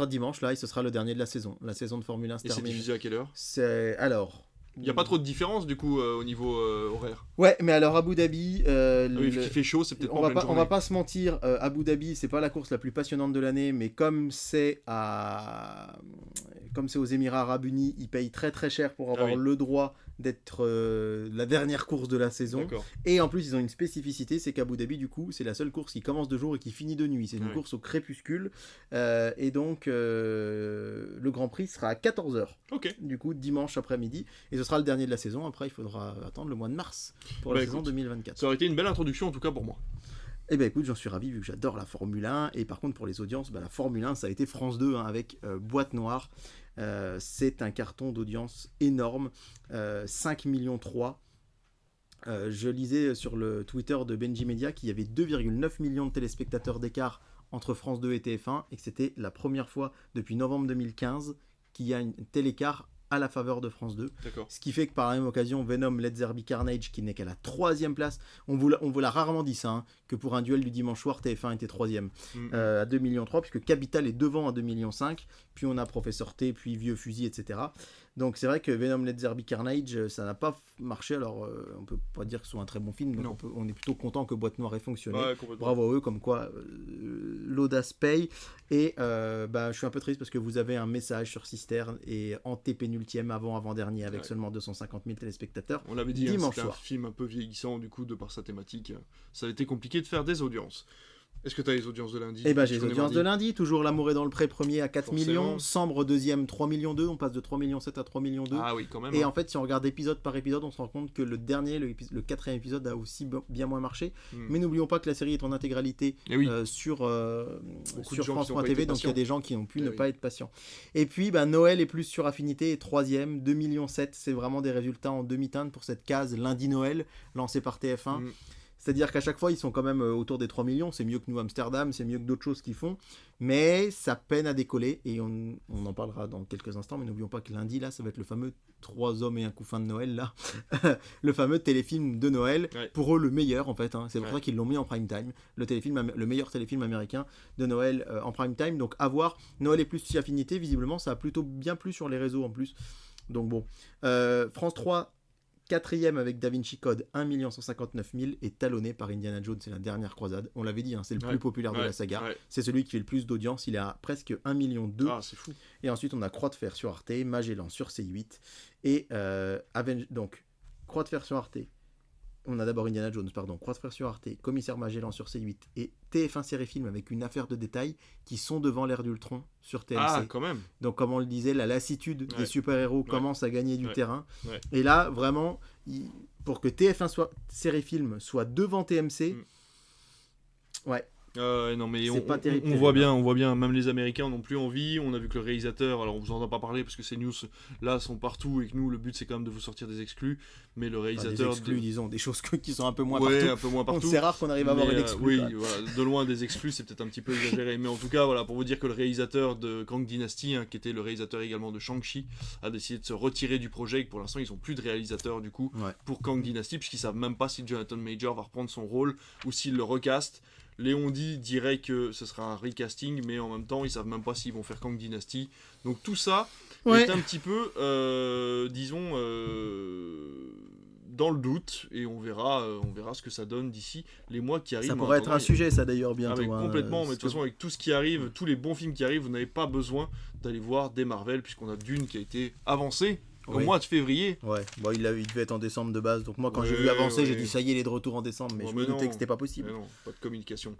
dimanche là, et ce sera le dernier de la saison. La saison de Formule 1 se termine. Et c'est diffusé à quelle heure? Il n'y a pas trop de différence du coup au niveau horaire. Ouais, mais alors Abu Dhabi, il fait chaud, c'est peut-être on va pas se mentir, Abu Dhabi, c'est pas la course la plus passionnante de l'année, mais comme c'est aux Émirats Arabes Unis, ils payent très très cher pour avoir le droit d'être la dernière course de la saison. Et en plus, ils ont une spécificité, c'est qu'Abu Dhabi, du coup, c'est la seule course qui commence de jour et qui finit de nuit. C'est une course au crépuscule. Et donc, le Grand Prix sera à 14h. Du coup, dimanche après-midi. Et ce sera le dernier de la saison. Après, il faudra attendre le mois de mars pour la saison 2024. Ça aurait été une belle introduction, en tout cas pour moi. Eh ben écoute, j'en suis ravi vu que j'adore la Formule 1. Et par contre, pour les audiences, la Formule 1, ça a été France 2 avec Boîte Noire. C'est un carton d'audience énorme, 5,3 millions. Je lisais sur le Twitter de Benji Media qu'il y avait 2,9 millions de téléspectateurs d'écart entre France 2 et TF1 et que c'était la première fois depuis novembre 2015 qu'il y a un tel écart à la faveur de France 2. Ce qui fait que par la même occasion, Venom, Let There Be Carnage, qui n'est qu'à la 3e place, on vous l'a rarement dit ça, que pour un duel du dimanche soir, TF1 était 3e à 2,3 millions, puisque Capital est devant à 2,5 millions, puis on a Professeur T, puis Vieux Fusil, etc. Donc c'est vrai que Venom, Let There Be Carnage, ça n'a pas marché, alors on peut pas dire que ce soit un très bon film, donc on est plutôt content que Boîte Noire ait fonctionné. Bravo à eux, comme quoi l'audace paye. Et je suis un peu triste parce que vous avez un message sur Cisterne et antépénultième avant-dernier avec seulement 250 000 téléspectateurs. On l'avait dit, c'était un film un peu vieillissant du coup de par sa thématique. Ça a été compliqué de faire des audiences. Est-ce que tu as les audiences de lundi? Eh ben j'ai les audiences de lundi, toujours L'amour est dans le pré premier à 4 millions, Sambre deuxième 3 millions 2, on passe de 3 millions 7 à 3 millions 2. Ah oui, quand même. Et en fait, si on regarde épisode par épisode, on se rend compte que le dernier, le 4e épisode a aussi bien moins marché. Mais n'oublions pas que la série est en intégralité sur France.tv, donc il y a des gens qui ont pu ne pas être patients. Et puis Noël est plus sur Affinité, est 3e, 2 millions 7, c'est vraiment des résultats en demi-teinte pour cette case lundi Noël lancée par TF1. C'est-à-dire qu'à chaque fois, ils sont quand même autour des 3 millions. C'est mieux que nous, Amsterdam, c'est mieux que d'autres choses qu'ils font. Mais ça peine à décoller. Et on en parlera dans quelques instants. Mais n'oublions pas que lundi, là, ça va être le fameux 3 hommes et un couffin de Noël, là. Le fameux téléfilm de Noël. Pour eux, le meilleur, en fait. C'est pour ça qu'ils l'ont mis en prime time. Le meilleur téléfilm américain de Noël en prime time. Donc, à voir. Noël est plus si Affinité. Visiblement, ça a plutôt bien plu sur les réseaux, en plus. Donc, bon. France 3... 4e avec Da Vinci Code, 1 159 000 et talonné par Indiana Jones, c'est la dernière croisade. On l'avait dit, c'est le plus populaire de la saga. C'est celui qui fait le plus d'audience, il est à presque 1,2 million. Ah, c'est fou. Et ensuite, on a Croix de Fer sur Arte, Magellan sur C8. Et donc, Croix de Fer sur Arte. On a d'abord Indiana Jones, Croix de Fer sur Arte, Commissaire Magellan sur C8 et TF1 Série Film avec une affaire de détails qui sont devant l'ère d'Ultron sur TMC. Ah, quand même. Donc, comme on le disait, la lassitude des super-héros commence à gagner du terrain. Et là, vraiment, pour que TF1 Série Film soit devant TMC, non mais on voit bien, même les Américains n'ont plus envie. On a vu que le réalisateur, alors on vous en a pas parlé parce que ces news là sont partout et que nous le but c'est quand même de vous sortir des exclus, mais le réalisateur des exclus, disons des choses qui sont un peu moins partout. C'est rare qu'on arrive à avoir une exclue. De loin des exclus, c'est peut-être un petit peu exagéré, mais en tout cas voilà, pour vous dire que le réalisateur de Kang Dynasty, qui était le réalisateur également de Shang-Chi, a décidé de se retirer du projet et que pour l'instant ils ont plus de réalisateur du coup pour Kang Dynasty, puisqu'ils savent même pas si Jonathan Major va reprendre son rôle ou s'il le recast. Léon dirait que ce sera un recasting, mais en même temps, ils savent même pas s'ils vont faire Kang Dynasty. Donc tout ça est un petit peu, disons, dans le doute, et on verra ce que ça donne d'ici les mois qui arrivent. Ça pourrait être un sujet, ça d'ailleurs, bientôt. Complètement, mais de toute façon, avec tout ce qui arrive, tous les bons films qui arrivent, vous n'avez pas besoin d'aller voir des Marvel, puisqu'on a Dune qui a été avancé au mois de février. Il devait être en décembre de base, donc moi quand j'ai vu avancer, j'ai dit ça y est, il est de retour en décembre, mais je me doutais que c'était pas possible. Mais non, pas de communication.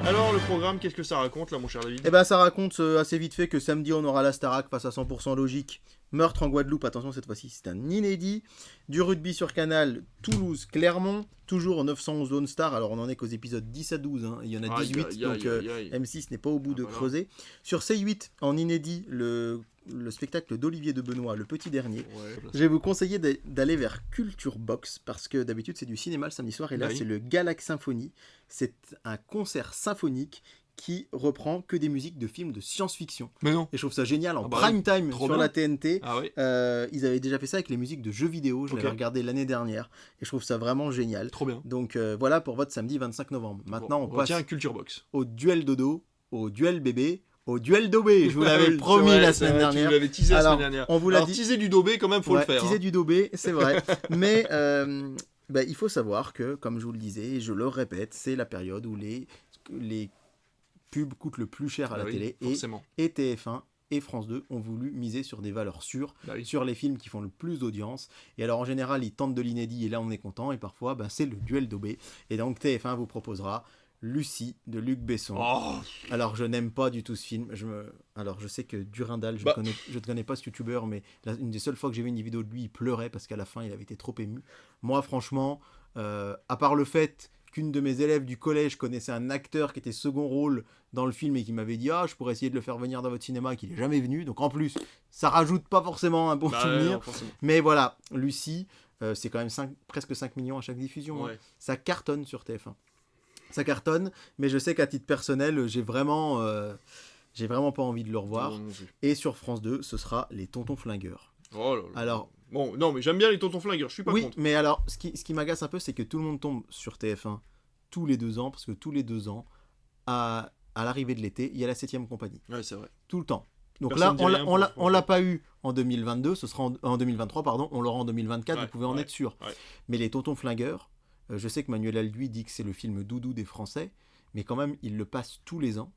Alors le programme, qu'est-ce que ça raconte là mon cher David? Ça raconte assez vite fait que samedi on aura la Starac face à 100% logique Meurtre en Guadeloupe, attention cette fois-ci, c'est un inédit. Du rugby sur Canal, Toulouse, Clermont, toujours 911 Lone Star. Alors on en est qu'aux épisodes 10 à 12, hein. Il y en a 18, donc M6 n'est pas au bout de creuser. Sur C8, en inédit, le spectacle d'Olivier de Benoît, Le Petit Dernier. Je vais vous conseiller d'aller vers Culture Box, parce que d'habitude c'est du cinéma le samedi soir, et là c'est le Galax Symphonie. C'est un concert symphonique qui reprend que des musiques de films de science-fiction. Mais non. Et je trouve ça génial en prime time sur la TNT. Ah oui. Ils avaient déjà fait ça avec les musiques de jeux vidéo. Je l'avais regardé l'année dernière et je trouve ça vraiment génial. Trop bien. Donc voilà pour votre samedi 25 novembre. Maintenant on passe Culture Box. Au duel dodo, au duel bébé, au duel dobé. Je vous l'avais promis la semaine dernière. Tu l'avais teasé la semaine dernière. On vous l'a dit. Teaser du dobé quand même, faut le faire. Teaser du dobé, c'est vrai. Mais il faut savoir que, comme je vous le disais, et je le répète, c'est la période où les pubs coûtent le plus cher à la télé, et TF1 et France 2 ont voulu miser sur des valeurs sûres, sur les films qui font le plus d'audience. Et alors en général ils tentent de l'inédit et là on est content, et parfois c'est le duel d'obé. Et donc TF1 vous proposera Lucie de Luc Besson. Alors je n'aime pas du tout ce film. Alors je sais que Durandal, je ne connais pas ce youtubeur, mais une des seules fois que j'ai vu une vidéo de lui, il pleurait parce qu'à la fin il avait été trop ému. Moi franchement, à part le fait qu'une de mes élèves du collège connaissait un acteur qui était second rôle dans le film et qui m'avait dit je pourrais essayer de le faire venir dans votre cinéma, et qu'il n'est jamais venu, donc en plus ça rajoute pas forcément un bon souvenir, mais voilà, Lucie, c'est quand même presque 5 millions à chaque diffusion, hein. Ça cartonne sur TF1, ça cartonne, mais je sais qu'à titre personnel j'ai vraiment pas envie de le revoir. Et sur France 2 ce sera Les Tontons Flingueurs. Alors bon, non, mais j'aime bien les Tontons Flingueurs, je suis pas contre. Oui, mais alors, ce qui m'agace un peu, c'est que tout le monde tombe sur TF1 tous les 2 ans, parce que tous les 2 ans, à l'arrivée de l'été, il y a la 7ème compagnie. Ouais, c'est vrai. Tout le temps. Donc personne là, on l'a pas eu en 2022, ce sera en 2023, pardon, on l'aura en 2024, vous pouvez en être sûr. Mais les Tontons Flingueurs, je sais que Manuel Alduy dit que c'est le film doudou des Français, mais quand même, il le passe tous les ans.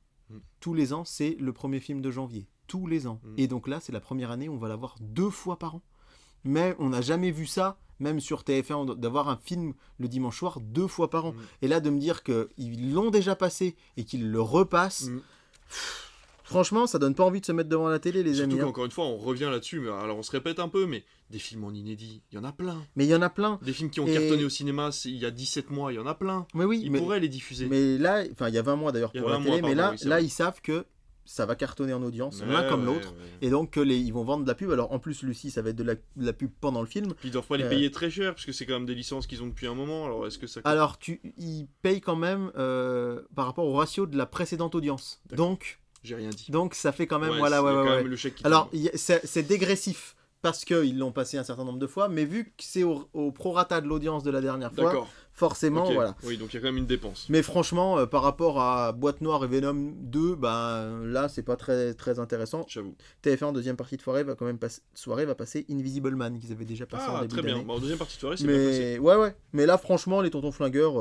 Tous les ans, c'est le premier film de janvier. Tous les ans. Et donc là, c'est la première année où on va l'avoir 2 fois par an. Mais on n'a jamais vu ça, même sur TF1, d'avoir un film le dimanche soir 2 fois par an. Et là, de me dire qu'ils l'ont déjà passé et qu'ils le repassent, franchement, ça donne pas envie de se mettre devant la télé, les amis. Surtout qu'encore une fois, on revient là-dessus, mais alors on se répète un peu, mais des films en inédit, il y en a plein. Mais il y en a plein. Des films qui ont cartonné au cinéma il y a 17 mois, il y en a plein. Mais oui, ils pourraient les diffuser. Mais là, il y a 20 mois d'ailleurs pour la télé, mais là, ils savent que ça va cartonner en audience, l'un comme l'autre, et donc ils vont vendre de la pub. Alors en plus, Lucie, ça va être de la pub pendant le film. Puis ils doivent pas les payer très cher, parce que c'est quand même des licences qu'ils ont depuis un moment. Alors est-ce que ça coûte... Alors ils payent quand même par rapport au ratio de la précédente audience. Donc j'ai rien dit. Donc ça fait quand même même le chèque qui alors c'est dégressif parce qu'ils l'ont passé un certain nombre de fois, mais vu que c'est au prorata de l'audience de la dernière fois, forcément, voilà. Oui, donc il y a quand même une dépense. Mais franchement, par rapport à Boîte Noire et Venom 2, là, c'est pas très, très intéressant. J'avoue. TF1 en deuxième partie de soirée va passer Invisible Man, qu'ils avaient déjà passé en début d'année. Très bien. En deuxième partie de soirée, c'est bien passé. Ouais. Mais là, franchement, les Tontons Flingueurs...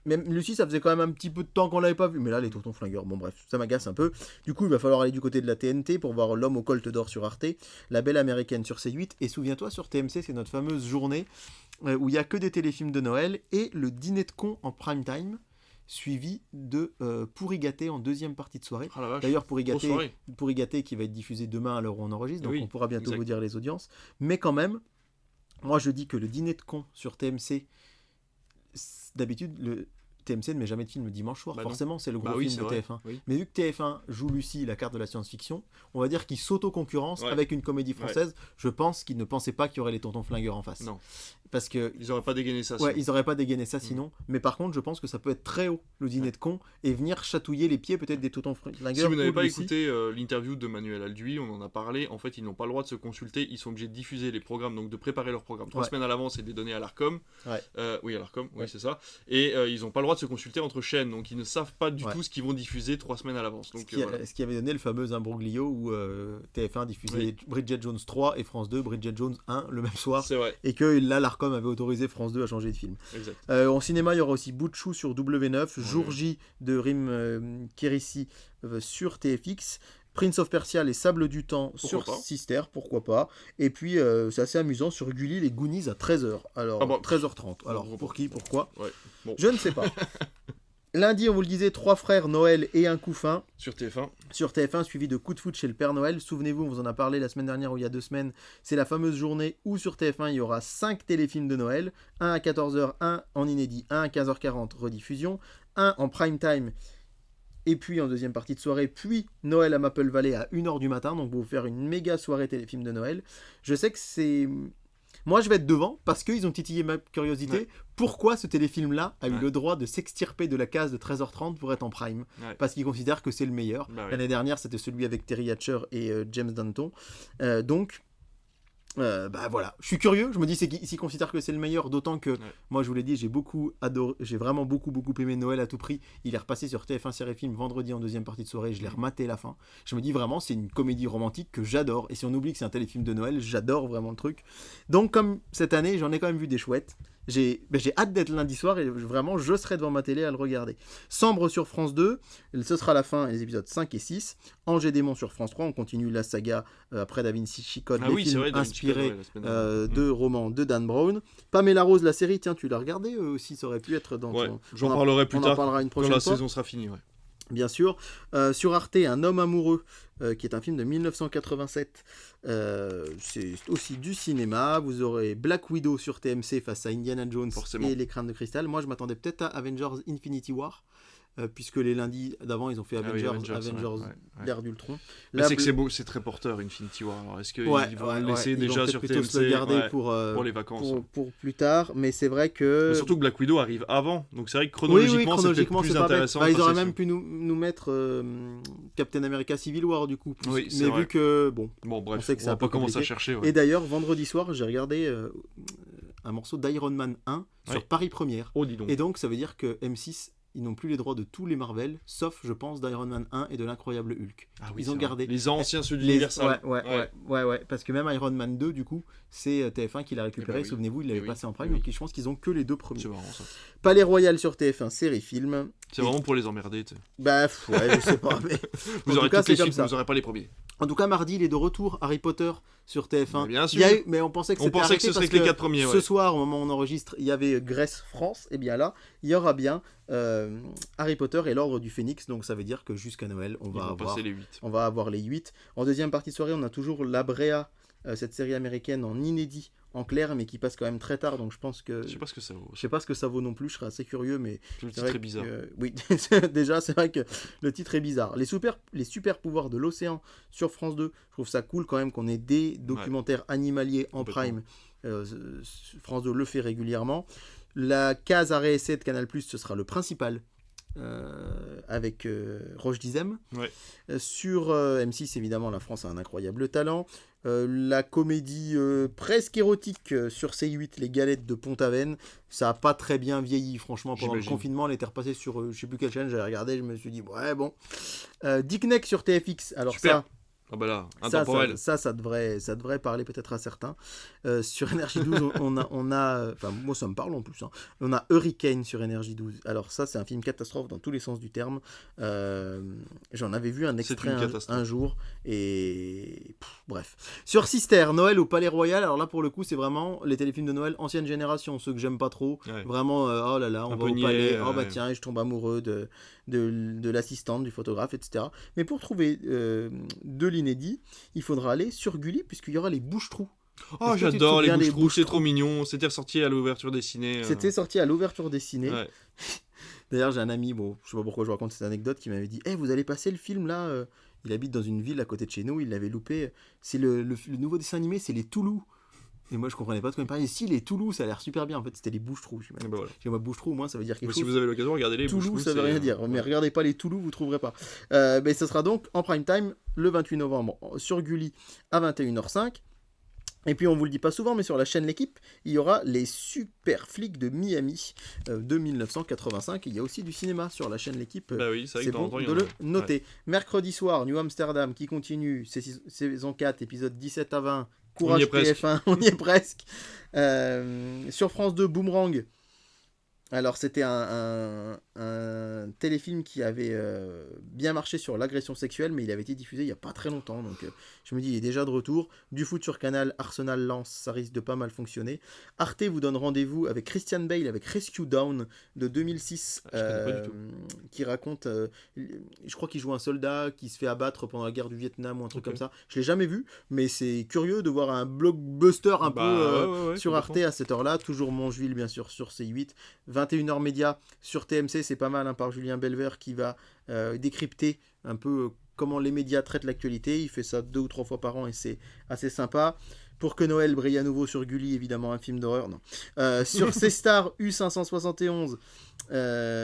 Lucie, ça faisait quand même un petit peu de temps qu'on l'avait pas vu, mais là les Tontons Flingueurs, bon bref, ça m'agace un peu. Du coup, il va falloir aller du côté de la TNT pour voir L'Homme au Colt d'Or sur Arte, La Belle Américaine sur C8, et souviens-toi, sur TMC, c'est notre fameuse journée où il y a que des téléfilms de Noël, et le dîner de con en prime time, suivi de Pourri Gâté en deuxième partie de soirée. D'ailleurs, Pourri Gâté qui va être diffusé demain à l'heure où on enregistre, donc on pourra bientôt vous dire les audiences. Mais quand même, moi je dis que le dîner de con sur TMC, d'habitude, le TMC ne met jamais de film le dimanche soir, forcément, c'est le gros film de TF1. Oui. Mais vu que TF1 joue Lucie, la carte de la science-fiction, on va dire qu'il s'auto-concurrence avec une comédie française. Je pense qu'ils ne pensaient pas qu'il y aurait les Tontons Flingueurs en face. Non. Parce que ils n'auraient pas dégainé ça. Ils n'auraient pas dégainé ça sinon. Mais par contre, je pense que ça peut être très haut, le dîner de con, et venir chatouiller les pieds peut-être des Tontons Flingueurs. Si vous n'avez pas écouté l'interview de Manuel Alduy, on en a parlé. En fait, ils n'ont pas le droit de se consulter. Ils sont obligés de diffuser les programmes, donc de préparer leurs programmes 3 semaines à l'avance et de les donner à l'Arcom. Oui, à l'Arcom, c'est ça. Et ils n'ont pas le droit de se consulter entre chaînes, donc ils ne savent pas du tout ce qu'ils vont diffuser 3 semaines à l'avance. Donc, ce qui avait donné le fameux imbroglio où TF1 diffusait Bridget Jones 3 et France 2 Bridget Jones 1 le même soir. C'est vrai. Et que là, l'Arcom avait autorisé France 2 à changer de film. En cinéma, il y aura aussi Boutchou sur W9, Jour J de Rim Kérissi sur TFX, Prince of Persia, Les Sables du Temps sur Sister, pourquoi pas. Et puis, c'est assez amusant, sur Gulli, Les Goonies à 13h. Alors, 13h30. Alors, pour qui, pourquoi Je ne sais pas. Lundi, on vous le disait, 3 frères, Noël et un couffin. Sur TF1. Sur TF1, suivi de Coup de foot chez le Père Noël. Souvenez-vous, on vous en a parlé la semaine dernière ou il y a 2 semaines. C'est la fameuse journée où sur TF1, il y aura 5 téléfilms de Noël. Un à 14h, un en inédit, un à 15h40, rediffusion. Un en prime time. Et puis en deuxième partie de soirée, puis Noël à Maple Valley à 1h du matin. Donc, vous vous faire une méga soirée téléfilm de Noël. Je sais que c'est... Moi, je vais être devant parce qu'ils ont titillé ma curiosité. Ouais. Pourquoi ce téléfilm-là a eu le droit de s'extirper de la case de 13h30 pour être en prime ? Parce qu'ils considèrent que c'est le meilleur. L'année dernière, c'était celui avec Terry Hatcher et James Danton. Donc, voilà. Je suis curieux. Je me dis s'ils considèrent que c'est le meilleur, d'autant que moi, je vous l'ai dit, j'ai vraiment beaucoup aimé Noël à tout prix. Il est repassé sur TF1 Série Film vendredi en deuxième partie de soirée. Je l'ai rematé la fin. Je me dis vraiment, c'est une comédie romantique que j'adore. Et si on oublie que c'est un téléfilm de Noël, j'adore vraiment le truc. Donc, comme cette année, j'en ai quand même vu des chouettes. J'ai hâte d'être lundi soir et vraiment je serai devant ma télé à le regarder. Sambre sur France 2, ce sera la fin, les épisodes 5 et 6. Angers Démon sur France 3, on continue la saga après Da Vinci Chicotte, les films inspirés de romans de Dan Brown. Pamela Rose, la série, tiens, tu l'as regardé aussi, ça aurait pu être dans ton... J'en parlerai plus tard, en parlera une prochaine quand la fois. saison sera finie. Bien sûr. Sur Arte, Un homme amoureux, qui est un film de 1987. C'est aussi du cinéma. Vous aurez Black Widow sur TMC face à Indiana Jones et les Crânes de Cristal. Moi, je m'attendais peut-être à Avengers Infinity War. Puisque les lundis d'avant ils ont fait Avengers l'ère d'Ultron. Mais c'est que c'est beau, c'est très porteur Infinity War. Alors est-ce qu'ils vont le laisser déjà sur TMC se le garder pour les vacances pour plus tard, mais c'est vrai que mais surtout que Black Widow arrive avant, donc c'est vrai que chronologiquement, c'est peut-être plus intéressant. Ils auraient même pu nous mettre Captain America Civil War du coup. Oui, mais vu que bref, on sait que on va pas commencer à chercher. Et d'ailleurs vendredi soir j'ai regardé un morceau d'Iron Man 1 sur Paris Première. Oh, dis donc. Et donc ça veut dire que M6 ils n'ont plus les droits de tous les Marvel, sauf, je pense, d'Iron Man 1 et de l'Incroyable Hulk. Ah oui, ils ont gardé les anciens, ceux d'Universal. Ouais, parce que même Iron Man 2, du coup, c'est TF1 qui l'a récupéré. Souvenez-vous, il l'avait passé en prime, donc je pense qu'ils ont que les 2 premiers. C'est marrant, ça. Palais Royal sur TF1, série film. C'est vraiment pour les emmerder, tu sais. Je sais pas, mais... vous aurez toutes les suites, vous aurez pas les premiers. En tout cas, mardi, il est de retour, Harry Potter sur TF1. Bien sûr. Mais on pensait que c'était que ce serait que les 4 premiers. Ce soir, au moment où on enregistre, il y avait Grèce France. Et bien là, il y aura bien Harry Potter et l'Ordre du Phénix. Donc ça veut dire que jusqu'à Noël, on va avoir les 8. En deuxième partie de soirée, on a toujours La Brea, cette série américaine en inédit, en clair, mais qui passe quand même très tard. Donc je pense que... Je sais pas ce que ça vaut. Je sais pas ce que ça vaut non plus. Je serais assez curieux, mais... Le titre est bizarre. Oui, déjà, c'est vrai que le titre est bizarre. Les super pouvoirs de l'océan sur France 2, je trouve ça cool quand même qu'on ait des documentaires animaliers en prime. France 2 le fait régulièrement. La case arrêt essai de Canal+, ce sera le principal. Avec Roche Dizem. Sur M6, évidemment, la France a un incroyable talent. La comédie presque érotique sur C8, Les Galettes de Pont-Aven, ça a pas très bien vieilli, franchement. Pendant le confinement, elle était repassée sur je sais plus quelle chaîne, j'avais regardé, je me suis dit, ouais, bon. Dick Neck sur TFX, alors super. Ça. Ah bah là, intemporel. Ça devrait parler peut-être à certains. Sur Énergie 12, on a enfin moi ça me parle en plus. On a Hurricane sur Énergie 12. Alors ça c'est un film catastrophe dans tous les sens du terme. J'en avais vu un extrait un jour et bref. Sur Sister, Noël au Palais Royal. Alors là pour le coup c'est vraiment les téléfilms de Noël ancienne génération, ceux que j'aime pas trop. Vraiment oh là là, on va au palais. Oh bah tiens, et je tombe amoureux de l'assistante, du photographe, etc. Mais pour trouver de l'inédit, il faudra aller sur Gulli, puisqu'il y aura les Bouche-Trous. Oh, j'adore les Bouche-Trous, c'est trop mignon. C'était sorti à l'ouverture des ciné. C'était sorti à l'ouverture des ciné. D'ailleurs, j'ai un ami, je sais pas pourquoi je raconte cette anecdote, qui m'avait dit vous allez passer le film là il habite dans une ville à côté de chez nous, il l'avait loupé. C'est le nouveau dessin animé, c'est les Toulous. Et moi je comprenais pas de quoi il me parlait. Si les Toulous, ça a l'air super bien. En fait, c'était les Bouche-Trous. J'ai ma Bouche-Trous, au moins ça veut dire quelque chose. Si vous avez l'occasion, regardez les Toulous, ça veut rien dire. Mais regardez pas les Toulous, vous trouverez pas. Mais ça sera donc en prime time le 28 novembre sur Gulli à 21h05. Et puis on vous le dit pas souvent, mais sur la chaîne L'Équipe, il y aura les super flics de Miami de 1985. Il y a aussi du cinéma sur la chaîne L'Équipe. C'est bon de le noter. Mercredi soir, New Amsterdam qui continue, saison 4, épisode 17 à 20. Courage TF1, on y est presque. Sur France 2, Boomerang. Alors c'était un téléfilm qui avait bien marché sur l'agression sexuelle, mais il avait été diffusé il n'y a pas très longtemps, donc je me dis il est déjà de retour. Du foot sur Canal, Arsenal Lens, ça risque de pas mal fonctionner. Arte vous donne rendez-vous avec Christian Bale avec Rescue Down de 2006, qui raconte, je crois qu'il joue un soldat qui se fait abattre pendant la guerre du Vietnam ou un truc comme ça. Je l'ai jamais vu, mais c'est curieux de voir un blockbuster un peu sur Arte à cette heure-là. Toujours Mongeville bien sûr sur C8. 21h Média sur TMC, c'est pas mal, hein, par Julien Belver qui va décrypter un peu comment les médias traitent l'actualité. Il fait ça 2 ou 3 fois par an et c'est assez sympa. Pour que Noël brille à nouveau sur Gulli, évidemment un film d'horreur, non. Sur C-Star U571,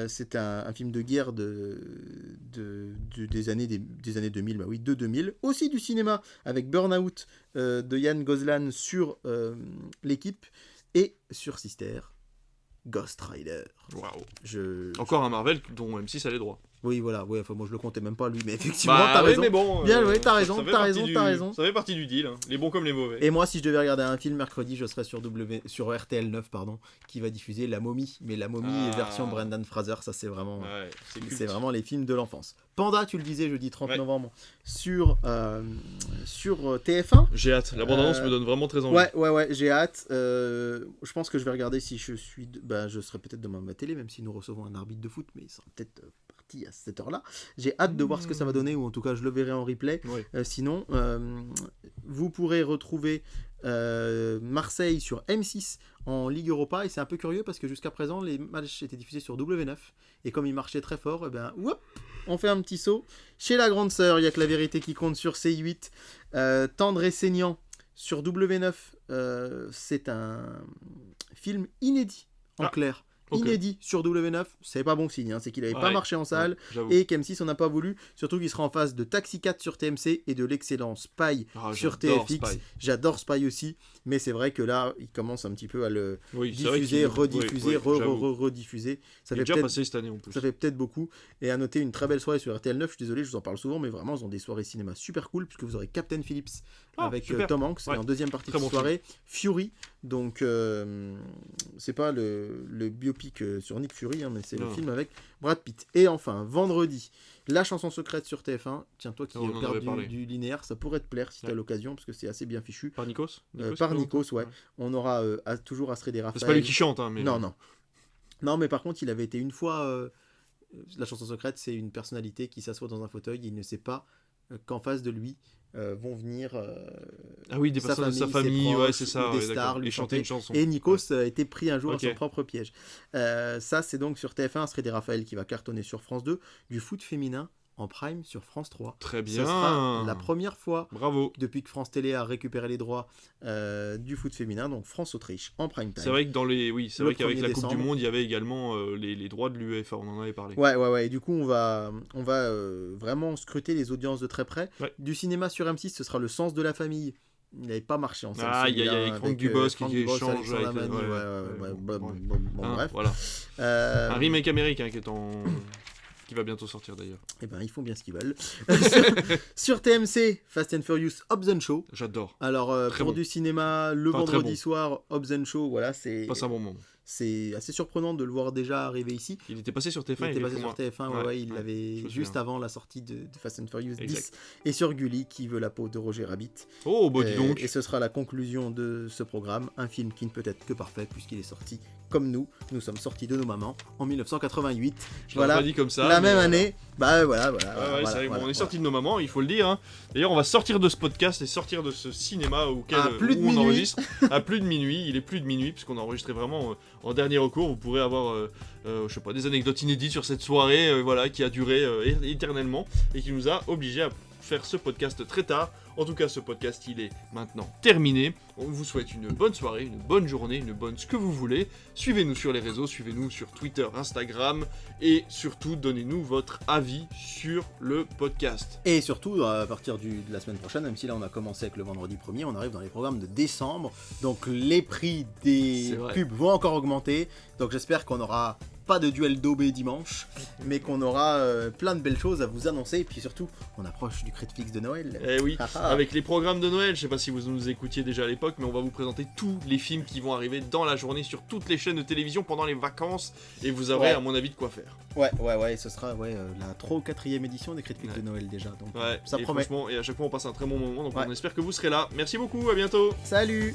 c'est un film de guerre des années 2000, bah oui, de 2000. Aussi du cinéma avec Burnout de Yann Gozlan sur l'équipe. Et sur Sister, Ghost Rider. Waouh. Encore un Marvel dont M6 a les droits. Oui, voilà, ouais, enfin, moi je le comptais même pas lui, mais effectivement, t'as raison. Mais bon, bien joué, t'as raison. Ça fait partie du deal, hein. Les bons comme les mauvais. Et moi, si je devais regarder un film mercredi, je serais sur RTL 9, qui va diffuser La Momie. Mais La Momie version Brendan Fraser, ça c'est vraiment, c'est vraiment les films de l'enfance. Panda, tu le disais, jeudi 30 novembre, sur TF1. J'ai hâte, la bande-annonce me donne vraiment très envie. Ouais, j'ai hâte. Je pense que je vais regarder si je suis... je serai peut-être devant ma télé, même si nous recevons un arbitre de foot, mais il sera peut-être parti à cette heure-là. J'ai hâte de voir ce que ça va donner, ou en tout cas je le verrai en replay. Sinon, vous pourrez retrouver Marseille sur M6 en Ligue Europa, et c'est un peu curieux parce que jusqu'à présent les matchs étaient diffusés sur W9, et comme ils marchaient très fort, on fait un petit saut chez la grande sœur. Il y a que la vérité qui compte sur C8. Tendre et saignant sur W9, c'est un film inédit en clair. Inédit sur W9, c'est pas bon signe, hein. C'est qu'il n'avait pas marché en salle, et qu'M6 on n'a pas voulu, surtout qu'il sera en face de Taxi 4 sur TMC et de l'excellent Spy sur TFX. J'adore Spy aussi, mais c'est vrai que là il commence un petit peu à le diffuser, rediffuser, rediffuser. Ça fait déjà passé cette année en plus. Ça fait peut-être beaucoup. Et à noter une très belle soirée sur RTL 9, je suis désolé, je vous en parle souvent, mais vraiment ils ont des soirées cinéma super cool, puisque vous aurez Captain Phillips avec Tom Hanks, et en deuxième partie de la soirée, Fury. Donc c'est pas le biopic sur Nick Fury, hein, mais c'est le film avec Brad Pitt. Et enfin, vendredi, La chanson secrète sur TF1. Tiens, toi qui perds du linéaire, ça pourrait te plaire si tu as l'occasion, parce que c'est assez bien fichu. Par Nikos, par Nikos, ouais. On aura toujours Astrid et Raphaël. C'est pas lui qui chante, hein, mais... Non, mais par contre, il avait été une fois... La chanson secrète, c'est une personnalité qui s'assoit dans un fauteuil et il ne sait pas qu'en face de lui vont venir des personnes de sa famille, proches, c'est ça, des stars lui chanter une chanson. Et Nikos a été pris un jour à son propre piège. Ça c'est donc sur TF1, Astrid et Raphaël qui va cartonner sur France 2, du foot féminin en prime sur France 3. Très bien. Ce sera la première fois depuis que France Télé a récupéré les droits du foot féminin, donc France-Autriche en prime time. C'est vrai que qu'avec la Coupe du Monde, il y avait également les droits de l'UEFA, on en avait parlé. Ouais, et du coup on va vraiment scruter les audiences de très près. Du cinéma sur M6, ce sera Le sens de la famille. Il n'avait pas marché en salle. Il y a Franck Dubosc qui échange avec... bref. Voilà. Un remake américain qui va bientôt sortir d'ailleurs. Eh ben, ils font bien ce qu'ils veulent. Sur TMC, Fast and Furious Hobbs & Shaw. J'adore. Alors, pour du cinéma, le vendredi soir, Hobbs & Shaw, voilà, c'est... Passe un bon moment. C'est assez surprenant de le voir déjà arriver ici. Il était passé sur TF1. Il était passé sur TF1, il l'avait juste avant la sortie de Fast and Furious 10. Et sur Gulli, qui veut la peau de Roger Rabbit. Oh, bah dis donc. Et ce sera la conclusion de ce programme. Un film qui ne peut être que parfait, puisqu'il est sorti comme nous sommes sortis de nos mamans en 1988. Je l'aurais pas dit comme ça. La même année. Voilà. On est sortis de nos mamans, il faut le dire. Hein. D'ailleurs, on va sortir de ce podcast et sortir de ce cinéma où on enregistre à plus de minuit. Il est plus de minuit, puisqu'on a enregistré vraiment en dernier recours. Vous pourrez avoir des anecdotes inédites sur cette soirée qui a duré éternellement et qui nous a obligés à faire ce podcast très tard. En tout cas, ce podcast, il est maintenant terminé. On vous souhaite une bonne soirée, une bonne journée, une bonne ce que vous voulez. Suivez-nous sur les réseaux, suivez-nous sur Twitter, Instagram, et surtout, donnez-nous votre avis sur le podcast. Et surtout, à partir de la semaine prochaine, même si là on a commencé avec le vendredi 1er, on arrive dans les programmes de décembre. Donc les prix des pubs vont encore augmenter. Donc j'espère qu'on aura pas de duel d'OB dimanche, mais qu'on aura plein de belles choses à vous annoncer. Et puis surtout, on approche du Critflix de Noël. Eh oui, avec les programmes de Noël, je sais pas si vous nous écoutiez déjà à l'époque, mais on va vous présenter tous les films qui vont arriver dans la journée sur toutes les chaînes de télévision pendant les vacances, et vous aurez à mon avis de quoi faire. Ouais, ce sera la 3 ou 4e édition des Critflix de Noël déjà, donc ça promet. Franchement, et à chaque fois on passe un très bon moment, donc on espère que vous serez là. Merci beaucoup, à bientôt. Salut.